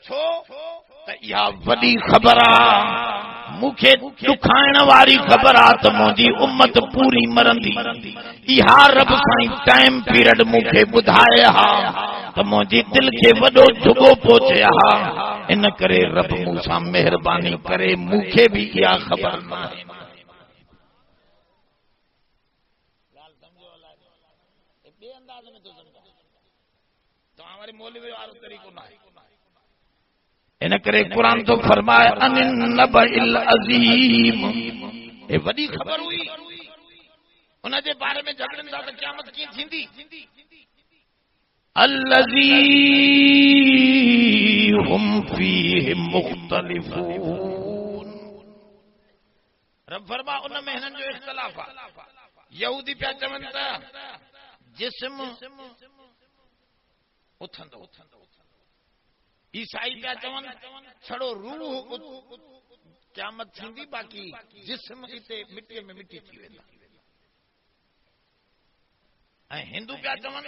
چھو تے یا وڈی خبر آ، مکھے دکھائن واری خبر آ تے منجی امت پوری مرندی، ایا رب سائیں ٹائم پیریڈ مکھے ٻدھایا تے منجی دل کے وڈو جھگو پہنچیا، ان کرے رب موسی مہربانی کرے مکھے بھی کیا خبر نہ ہے، مولوی والو طریقو نہ ہے، ان کرے قرآن تو فرمایا ان النبأ العظیم، اے وڈی خبر ہوئی انہاں دے بارے میں جھگڑن دا قیامت کی تھیندی، الذی ہم فیہ مختلفون، رب فرما ان میں ہنن جو اختلاف آ، یہودی پیا چون تا جسم اٹھندو، عیسائی پیا چون چھڑو روح قیامت تھیندی باقی جسم تے مٹی میں مٹی تھی ویندا، اے ہندو پیا چون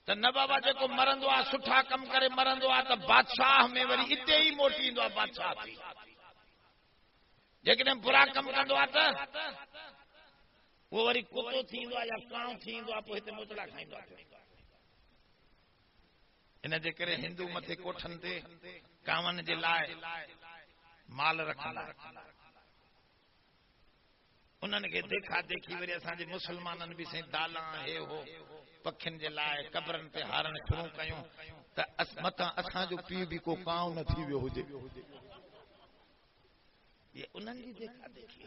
تے نہ بابا جے کو مرندو آ سٹھا کم کرے مرندو آ تے بادشاہ میں وری اتے ہی موٹی ایندو آ بادشاہ تھی، لیکن برا کم کندو آ تے وہ وری کتو تھیندو آ یا کاؤں تھیندو آ پو ہتے موچڑا کھائیندو آ، ان جے کرے ہندو متھے کوٹھن تے کاون جے لائے مال رکھندا، انہن کے دیکھا دیکھی وری اساں جے مسلمانن بھی سیں دالاں ہے ہو پکھن جے لائے قبرن تے ہارن شروع کیوں تے متا اساں جو پی بھی کو کاؤں نہ تھی ویو ہوجے، یہ انہن جی دیکھا دیکھی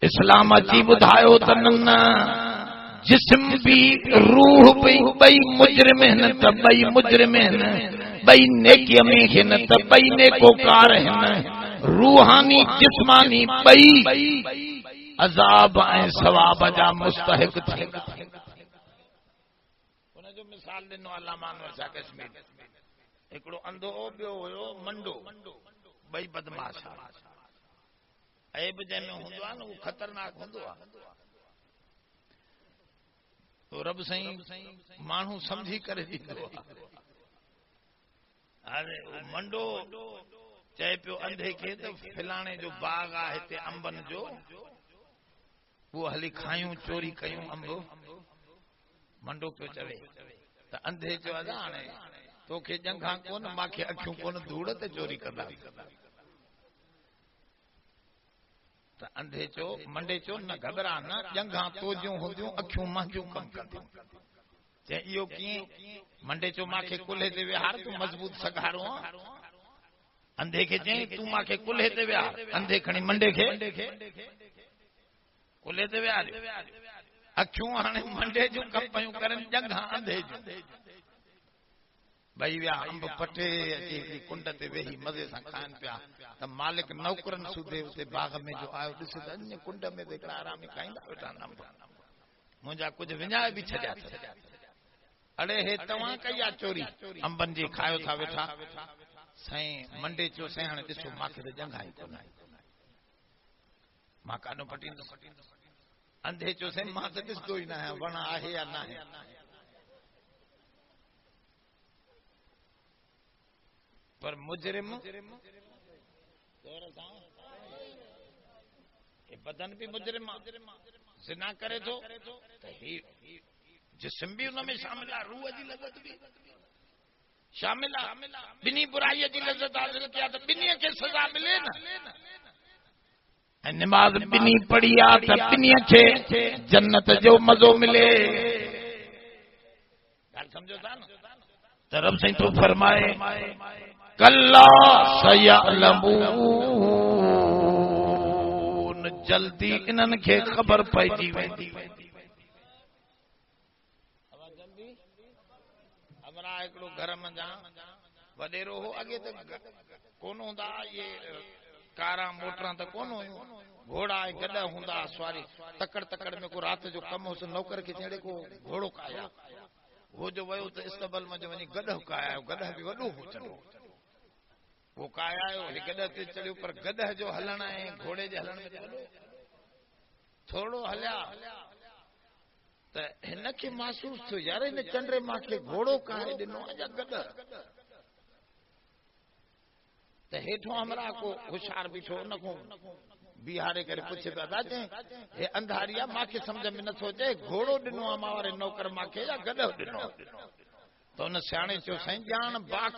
اسلام اچھی بدھایو تنن جسم بھی روح بھی بئی مجرم ہیں تا بئی مجرم ہیں، بئی نیکی میں ہیں تا بئی نیکوکار ہیں، روحانی جسمانی بئی عذاب اے ثواب جا مستحق تھے، انہیں جو مثال دنو علامہ انور شاہ کشمیر ایکڑو اندھو بیو ہوئے منڈو بئی بدماشا عیب جے میں ہوندو آ نا وہ خطرناک ہوندو آ، تو رب سائیں مانو سمجھی کرے دیندو ارے منڈو چاہے پیو اندھے کے تو فلانے جو باغ آ ہتے انبن جو وہ ہلی کھایوں چوری کیوں انبو منڈو پیو چوے تو اندھے جو ادانے توکھے جنگھاں کون ماکھے اکھیوں کون دھوڑ تے چوری کردا تے اندھے چو منڈے چو نہ گھبرا نہ جنگھاں تو جوں ہوندیوں اکھیوں مانجوں کم کردیوں تے ایو کیے منڈے چو ماکھے کلھے تے وہار تو مضبوط سگارو اندھے کے چیں تو ماکھے کلھے تے وہار اندھے کھنی منڈے کے کلھے تے وہار اکھیوں ہانے منڈے جو کم پیوں کرن جنگھاں اندھے جو بھائی ویا امب پٹے اچھی کنڈ تے وہی مزے سان کھان پیا تے مالک نوکرن سودے تے باغ میں جو آیو ڏس ته ان کنڈ میں دیکھا آرامي کائندا ويٺا امب منجا کچھ ونجا بھی چھجا اڑے ہے تواں کیا چوری امبن جي کھايو ٿا ويٺا سائیں منڈے چو سائیں هاڻي ڏسو ماکي ته جنگاي کون ما کانو پٽيندس اندھے چو سائیں ما ته ڏسدو ئي نہ ہے وڻ آهي يا نہ ہے پر مجرم بدن بھی مجرم زنا کرے تو جسم بھی ان میں شامل ہے روح جی لذت بھی شامل ہے بنی برائی جی لذت حاصل کیا تو بنی کے سزا ملے نا نماز بنی پڑھی آ تو بنی کے جنت جو مزو ملے سمجھو تھا نا طرف سے تو فرمائے کلا سیعلمون جلدی انہن کے خبر پائجی ویندی ہمارا ایکڑو گھر میں جا وڈیرو ہو اگے تک کون ہوندا یہ کاراں موٹراں تے کون ہویوں گھوڑا گڈا ہوندا سواری تکڑ تکڑ میں کو رات جو کم ہو نوکر کے چڑے کو گھوڑو کایا وہ جو ویو تے استقبال میں جو ونی گڈھو کایا گڈھا بھی وڈو ہو چلو وہ کایا گڈھا تے چڑیو پر گڈھا جو ہلنا ہے گھوڑے جے ہلن میں تھوڑو ہلیا تے ہن کے محسوس تھو یار ان چنڈرے ماں کے گھوڑو کائے دنو اجا گڈھا تے ہیٹھوں ہمرا کو ہوشیار بیٹھو نہ کو بہارے کرے پوچھے دادا جے اے اندھاریا ماں کے سمجھ میں نہ سوچے گھوڑو دنو ہمارے نوکر ماں کے یا گڈھو دنو تو ان سیانے چو سائیں جان باک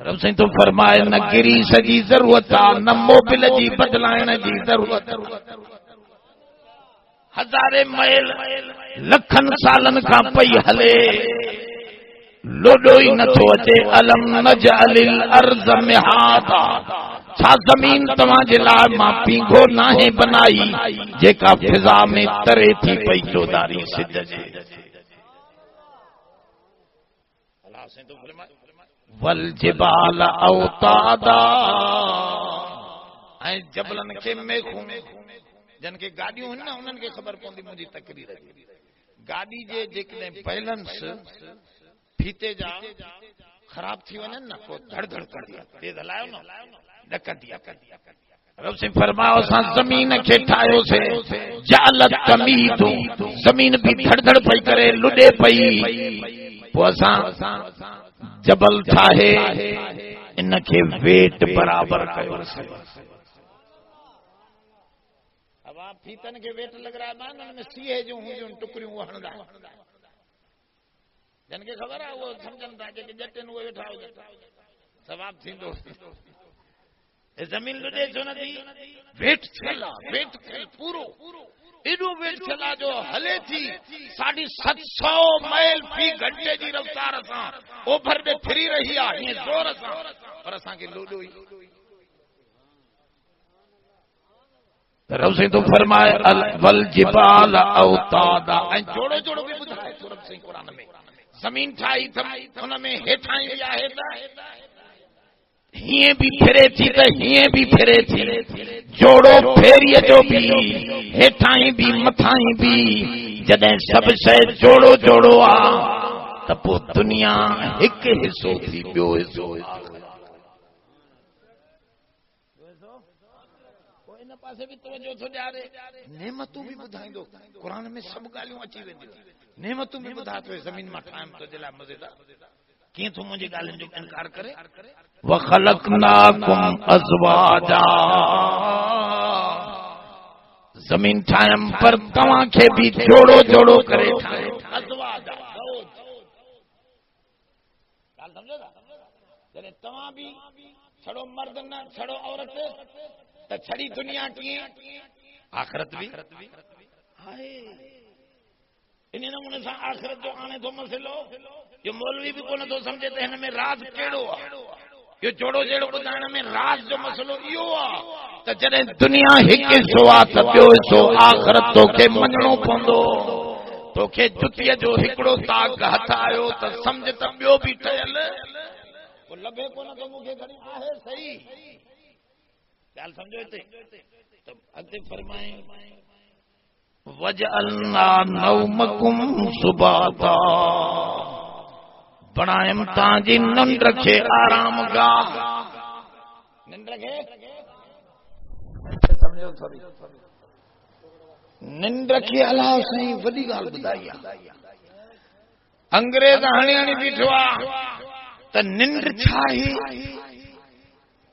رب سے تو فرمائے نہ گریس جی ضرورت آ نہ موبل جی بدلائن جی ضرورت ہزارے میل لکھن سالن کا پئی ہلے لوڈو ہی نہ تھو اچے علم نجعل الارض مہادا چھا زمین تمہاں جے لائے ماں پینگو ناہیں بنائی جے کا فضا میں ترے تھی پئی چوداری سجھ جے اللہ سے تو فرمائے والجبال اوتادا اے جبلن کے میکھوں جن کے گاڑیوں ہیں نا انہن کے خبر پوندی مجھے تقریر ہے گاڑی جے جکنے بیلنس پھیتے جا خراب تھی ونن نا کو دھڑ دھڑ کر دیا تیز ہلایو نا ڈکر دیا رب سے فرماؤ سان زمین کے ٹھایو سے جعلت تمیدو زمین بھی دھڑ دھڑ پئی کرے لڈے پئی وہ اساں جبل ٹھاہے ان کے ویٹ برابر کیو اب آپ پھیتن کے ویٹ لگ رہا ہے مان میں سی ہے جو ہوں جو ٹکریوں وہ ہندا جن کے خبر ہے وہ سمجھن تھا کہ جٹن وہ ویٹھا ہو ثواب تھیندو زمین لڈے جو نہ دی ویٹ چلا ویٹ پورو ایڈو ویٹ چلا جو ہلے تھی 750 میل فی گھنٹے جی رفتار اساں اوبھر دے پھری رہی آ یہ زور اساں پر اساں کے لوڈو ہی رب سے تو فرمائے والجبال اوتادا جوڑو جوڑو بھی بدھائے تو رب سے قرآن میں زمین ٹھائی تھا ان میں ہیٹھائیں بھی آئے تھا ہیئیں بھی پھرے تھی تو ہیئیں بھی پھرے تھی جوڑو پھیریے جو بھی ہیٹھائیں بھی متھائیں بھی جدیں سب سے جوڑو جوڑو آ تپو دنیا ایک حصو تھی بیو حصو پاسے بھی توجہ تھو ڈیارے نعمتوں بھی بدھائیں دو قرآن میں سب گالیوں اچھی ویندی نعمتوں بھی بدھا تو زمین میں ٹھائم تو جلا مزیدار کیوں تو مجھے گالن جو انکار کرے وَخَلَقْنَاكُمْ أَزْوَاجًا زمین ٹھائم پر تواں کے بھی جوڑو جوڑو کرے ازواجا گال سمجھو گا جنہیں تواں بھی چھڑو مرد نہ چھڑو عورت تو چھڑی دنیا کی آخرت بھی ہائے انہیں نمونے سے آخرت جو آنے تو مسئلو یہ مولوی بھی کو نہ تو سمجھتے ہیں میں راز کیڑو آ یہ جوڑو جیڑو بدھائنا میں راز جو مسئلو یہ آ تو جنہیں دنیا ہکی سوا تبیو سو آخرت تو کے منجنوں پندو تو کے جتیا جو ہکڑو تاک ہتھ آئیو تو سمجھ تبیو بھی ٹھیل وہ لبے کو نہ تو مکھے گھڑی آہے صحیح خیال سمجھو تھے تب اگتے فرمائیں وجعلنا نومکم سباتا بنائم تانجی نند رکھے آرام گاہ نند رکھے سمجھو تھوڑی نند رکھے اللہ سہیں وڈی گال بدائی انگریز ہنی ہنی بیٹھوا تو نند چھاہی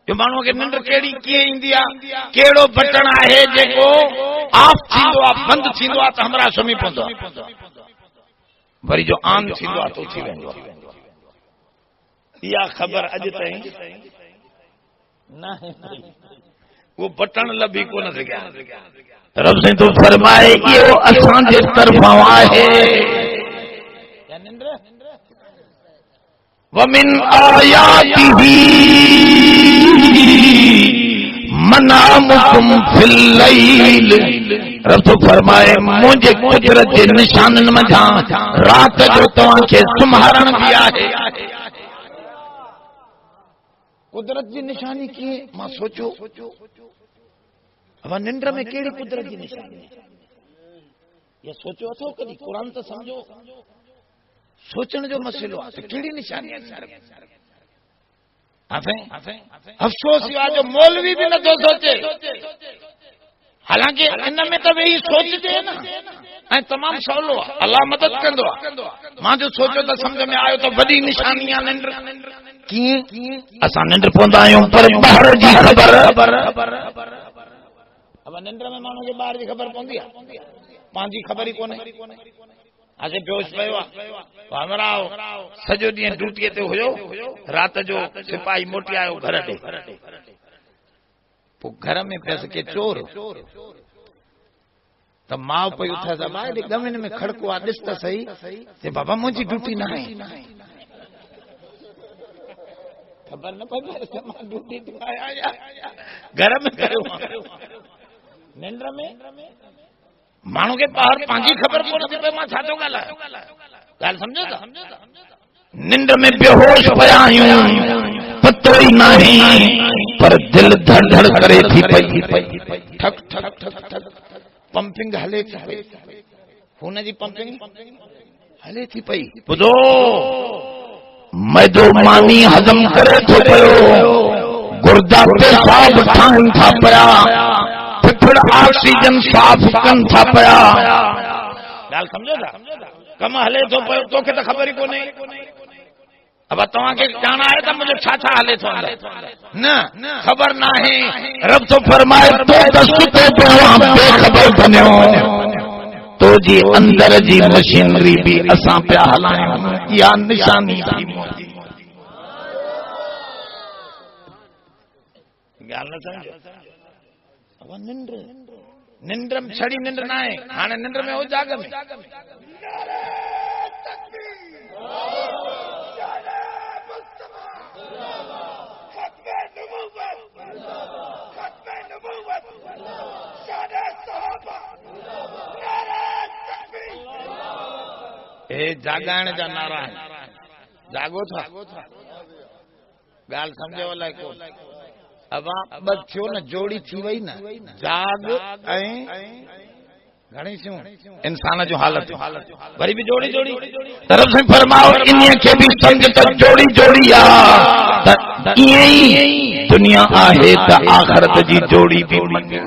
جو مانو کہ نند کیڑی کیے اندیا کیڑو بٹن آئے جے کو آف تھیندو آ بند تھیندو آ تو ہمرا سمی پندو وری جو آن تھیندو آ تو تھی ویندو یا خبر اج تائیں نہ وہ بٹن لبھی کو نہ سکیا رب سے تو فرمائے یہ اساں جے طرفاں آئے یا نند ومن آیاتہ منامکم فی اللیل رب تو فرمائے مجھے قدرت کے نشانن میں جہاں رات جو تواں کے سمہارن بھی آئے قدرت کی نشانی کی ماں سوچو اب نندر میں کیڑی قدرت کی نشانی یہ سوچو تو کدی قرآن تو سمجھو سوچن جو مسئلہ ہے کیڑی نشانی ہے افسوس یہ جو مولوی بھی نہ تو سوچے حالانکہ ان میں تو وہی سوچتے ہیں نا تمام سولو اللہ مدد کندو ماں جو سوچو تو سمجھ میں آئے تو بڑی نشانیاں نندر کیے اساں نندر پوندا آیوں پر باہر جی خبر اب نندر میں مانو کہ باہر جی خبر پوندی پانچی خبر ہی کونے اچھا بیوش پيو ہمارا سجو ڏينهن ڊيوٽي تي هيو رات جو سپاهي موٽي آيو گھر ڏي پو گھر ۾ پيس کے چور تو ماں پہ اٹھا سا بھائی گمن میں کھڑکو آ ڏس ته صحيح تے بابا مجھے ڈيوٽي نہ ہے خبر نہ پئی ماں ڈيوٽي تو آیا گھر میں کرو ننڊ میں مانو کے باہر پانچی خبر کو نٿي پئی ماں چھا تو ڳالهايو ڳال سمجھو تا ننڊ میں بے ہوش پيا آيون پتو ہی نہیں پر دل دھڑ دھڑ کرے تھی پئی ٹھک ٹھک ٹھک ٹھک پمپنگ ہلے تھی پئی خون جی پمپنگ ہلے تھی پئی ٻڌو میدو مانی ہضم کرے تو پيو گردا پیشاب ٺاهن ٿا پيا پھپڙ آکسيجن صاف کن ٿا پيا ڳال سمجھو تا کم ہلے تو پيو توکي ته خبر ہی کوني اب تمہاں کے جانا ہے تو مجھے چھا چھا ہلے تو نہ خبر نہ ہے رب تو فرمائے تو دستے پہوا بے خبر بنو تو جی اندر جی مشینری بھی اساں پہ ہلائیں یا نشانی تھی موتی گال نہ سمجھو اب ننڈر چھڑی ننڈر نہ ہے ہانے ننڈر میں ہو جاگ میں اے جاگائن جا نعرہ ہے جاگو تھا گال سمجھے والا کو اب بس چھو نا جوڑی تھی وئی نا جاگ گھڑی سیوں انسان جو حالت وری بھی جوڑی جوڑی طرف سے فرماؤ انہی کے بھی سمجھ تو جوڑی جوڑی آ یہی دنیا آہے تا آخرت جی جوڑی بھی منگے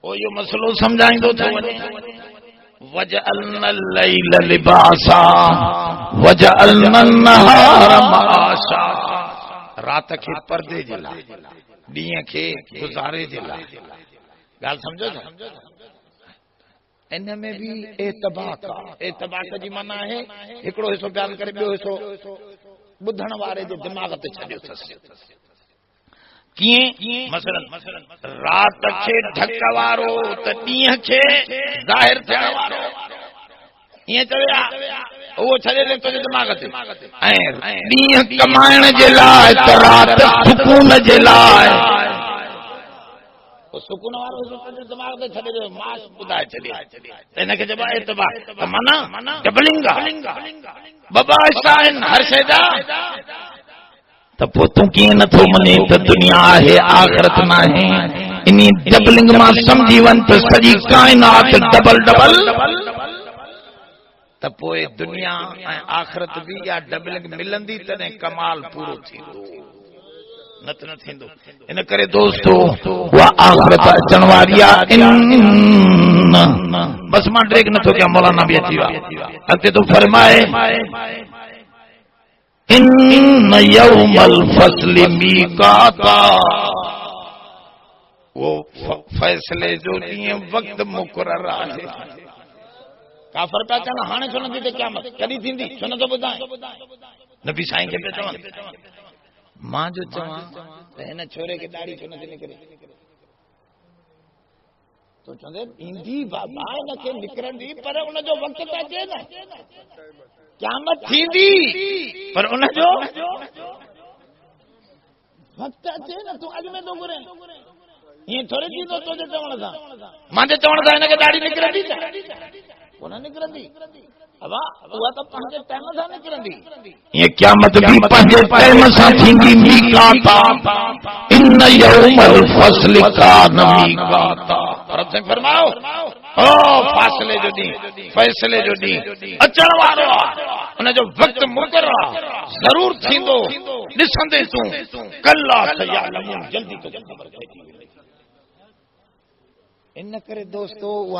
او یہ مسئلہ سمجھائیں دو تو وجعلنا اللیل لباسا وجعلنا النہار معاشا رات کے پردے جلا ڈیئں کے گزارے جلا گال سمجھو تھا ان میں بھی اتباع کا جی معنی ہے ہکڑو حصو بیان کرے بیو حصو بدھن وارے جو دماغ تے چھڈیو تھس کیے مثلا رات کے ڈھکوارو تے ڈیئں کے ظاہر تھن وارو یہ چویا وہ چھڈے دے تو دماغ تے ڈیئں کمائن جے لائے تے رات سکون جے لائے سکون وارو دماغ تے چھڈے دے ماس بدائے چلی ان کے جب اتباع مانا ڈبلنگ بابا اسائن ہر شے دا تو پوتوں کی نہ تو منی تو دنیا ہے آخرت نہ ہے انہی ڈبلنگ ما سمجھی ون تو سجی کائنات ڈبل ڈبل تو پوئے دنیا آخرت بھی یا ڈبلنگ ملندی تنے کمال پورو تھی نت نہ تھیندو ان کرے دوستو وا آخرت اچن واریا بس مان ڈریک نہ تو کیا مولانا بھی اچھی وا اتے تو فرمائے ان یوم الفصل میقاتا وہ فیصلے جو دیئے وقت مقرر ہے کافر پہ چانا ہانے چھونا دیتے قیامت کدی تھیندی چھونا تو بدائیں نبی سائیں کے پہ چوان ماں جو چوان بہن چھوڑے کے داڑھی چھونا تھی نکرے تو چوندے اندی بابا نہ کہ نکرن دی پر انہاں جو وقت تا چے نا قیامت تھیندی پر انہاں جو وقت اچے نا تو اج میں تو گرے یہ تھوڑی تھی تو جو چوان تھا ماں جو چوان تھا انہاں کے داڑھی نکرن دی انہاں نکرن دی ابا ہوا تو پنجے ٹائم تھا نکرن دی یہ قیامت بھی پنجے ٹائم سا تھیندی میقاتا ان یوم الفصل کان میقاتا رب سے فرماؤ او فاصلے جو دی فیصلے جو دی اچن وارو ان جو وقت مقرر ضرور تھیندو ڈسندے تو کلا سیعلمون جلدی تو خبر کھٹی ان کرے دوستو وہ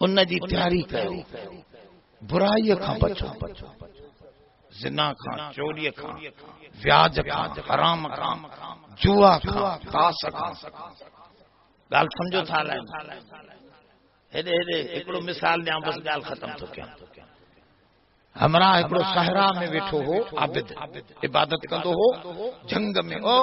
ان جی تیاری کرو برائی کھان بچو زنا کھان چوری کھان ویاج کھان حرام کھان جوا کھان کاس کھان گال سمجھو تھا لائن ہیڈے ہیڈے ایکڑو مثال ڏیاں بس گال ختم تو کیا ہمراہ ایکڑو صحرا میں ویٹھو ہو عابد عبادت کندو ہو جنگ میں او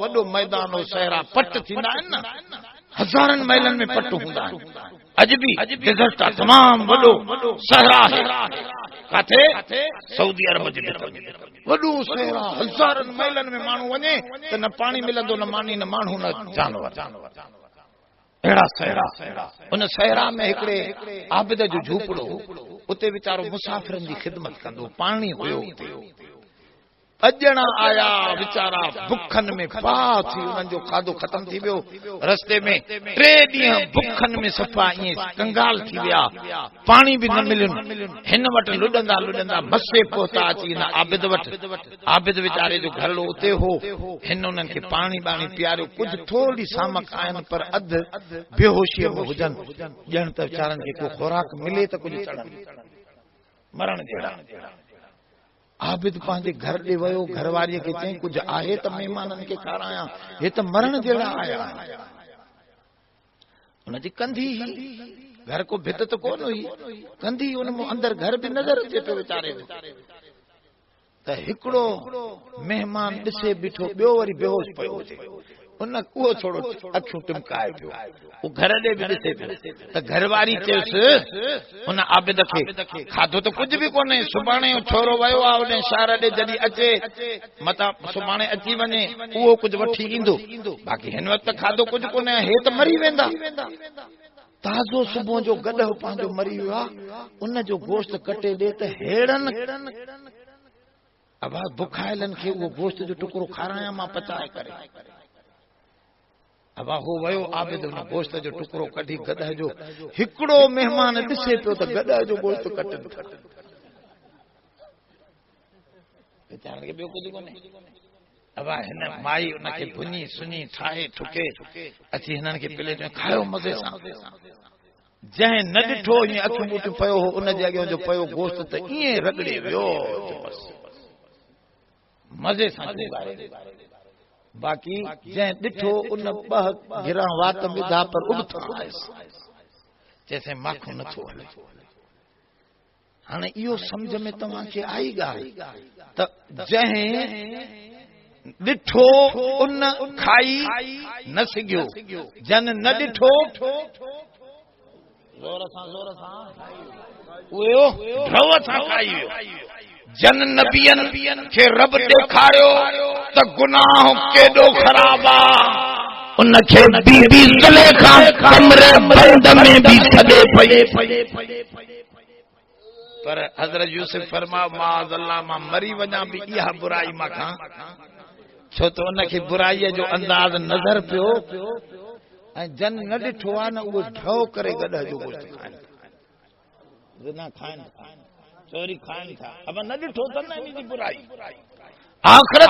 وڈو میدان ہو صحرا پٹ تھیندا آهن نا ہزارن میلن میں پٹ ہوندا آهن اج بھی ڈیزرٹ تمام وڈو صحرا ہے کاتے سعودی عرب جے وڈو صحرا ہزارن میلن میں مانو ونے تے نہ پانی ملندو نہ مانی نہ مانو نہ جانور اڑا صحرا ان صحرا میں ہکڑے عابد جو جھوپڑو اتے وچارو مسافرن دی خدمت کندو پانی ہویو اجنا آیا وچارا بکھن میں پا تھی انہن جو کھادو ختم تھی ویو رستے میں 3 ڏينهن بکھن میں صفا ای کنگال تھی ویا پانی بھی نہ ملن ہن وٹ لڈندا لڈندا مسے پہتا اچي نہ عابد وٹ عابد وچارے جو گھر اتے ہو ہن انہن کے پانی بانی پیارو کچھ تھوڑی سامک آئن پر ادھ بے ہوشی میں ہوجن ڄن ته وچارن کے کو خوراک ملے تو کچھ چڑھن مرن جڑا عابد پانجے گھر ڏے ويو گھر واري کي چئين کچھ آهي ته مهمانن کي کھارايا هي ته مرن جهڙا آيا ان جي کندي گھر کو ڀت تو کون ہوئی کندي ان اندر گھر بھی نظر اچي پيو وچاري ته هڪڙو مهمان ڏسي بيٺو ٻيو وري بيهوش پيو ان کو ٿوڑو اکيون ٽمڪائي پيو او گھر ڏي بھی ڏسي پيو ته گھر واري چيس ان عابد کي کھادو تو کچھ بھی کونے سبانے ڇورو ويو آ ان شهر ڏي جڏي اچي متا سبانے اچي وڃي او کچھ وٺي ايندو باقي هن وقت کھادو کچھ کونے هي ته مري ويندا تازو صبح جو گڏ پانجو مري ويا ان جو گوشت کٽي ڏي ته هيڙن ابا بکائلن کي وہ گوشت جو ٹکڑو کھارايا ما پچائے کرے ابا هو ويو عابد ان گوشت جو ټڪرو کډي گڏه جو هڪڙو مهمان ڏسي پيو ته گڏه جو گوشت کٽن وچار کي ٻيو ڪجهه ڪونهي ابا هن مائي ان کي بني سني ٺاهي ٺڪي اچي هنن کي پليٽ ۾ کايو مزي سان جنهن نه ڏٺو ائين اکيون ٻوٽ پيو هو ان جي اڳيان جو پيو گوشت ته ائين رگڙي ويو بس مزے سان باقی جن ڈٹھو ان بہ گرا وات ودا پر اگتا جیسے ماکھو نہ تھو ہلے ہن ایو سمجھ میں تما کے آئی گال ت جن ڈٹھو ان کھائی نہ سگیو جن نہ ڈٹھو زور سان اویو ڈھو سان کھائی جن نبیان کے رب دیکھاڑیو ت گناہ کیڈو خراب آ ان کے بی بی زلیخا کمرے بند میں بھی چھڈے پئی پر حضرت یوسف فرما معاذ اللہ ما مری وجا بھی یہ برائی ما کھا چھو تو ان کی برائی جو انداز نظر پیو جن نہ ڈٹھو نہ وہ ڈھو کرے گڈ جو گوشت کھائن زنا کھائن چوری کھائن تھا اب نہ ڈٹھو ته نه دی برائی آخرت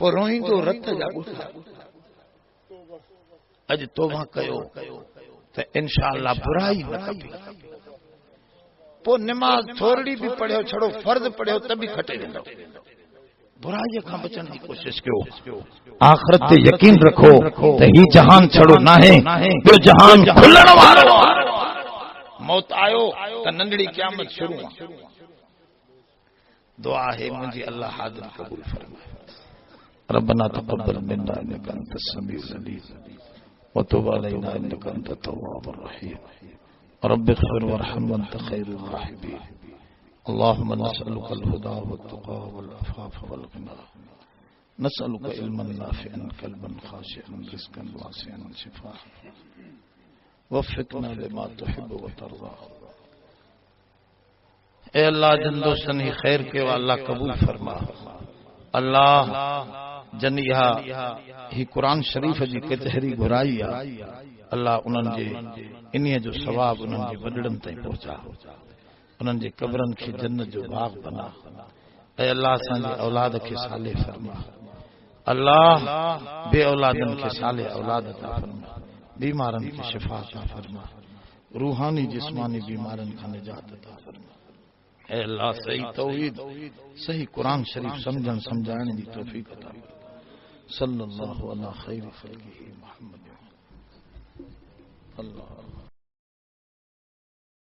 پروئیں تو رت جا گھسا اج توبہ کيو ته انشاءاللہ برائی نہ کبھی پو نماز تھوڑی بھی پڑھو چھڑو فرض پڑھو تبھی کھٹے ویندو برائی کھا بچن دی کوشش کیو آخرت تے یقین رکھو ته ہی جہان چھڑو نہ ہے جو جہان کھلن وارو موت آیو ته ننڈڑی قیامت شروع دعا ہے مجھے اللہ حاضر قبول فرمائے ربنا تقبل منا انك انت السميع العليم وتب علينا انك انت التواب الرحيم رب اغفر وارحم وانت خير الراحمين اللهم نسألك الهدى والتقى والعفاف والغنى نسألك علما نافعا قلبا خاشعا رزقا واسعا شفاء وفقنا لما تحب وترضى اے اللہ جن دوستن ہی خیر کے اللہ قبول فرما اللہ جن ہی قرآن شریف جی کچہری گھرائی اللہ انہن جے انہی جو ثواب انہن جے وڈڑن تائیں پہنچا انہن جے قبرن کی جنت جو باغ بنا اے اللہ سان اولاد کے صالح فرما اللہ بے اولادن کے صالح اولاد عطا فرما بیمارن کی شفا عطا فرما روحانی جسمانی بیمارن کا نجات عطا فرما اے اللہ صحیح توحید صحیح قرآن شریف سمجھن سمجھائن دی توفیق عطا صلی اللہ علیہ خیر خلقہ محمد اللہ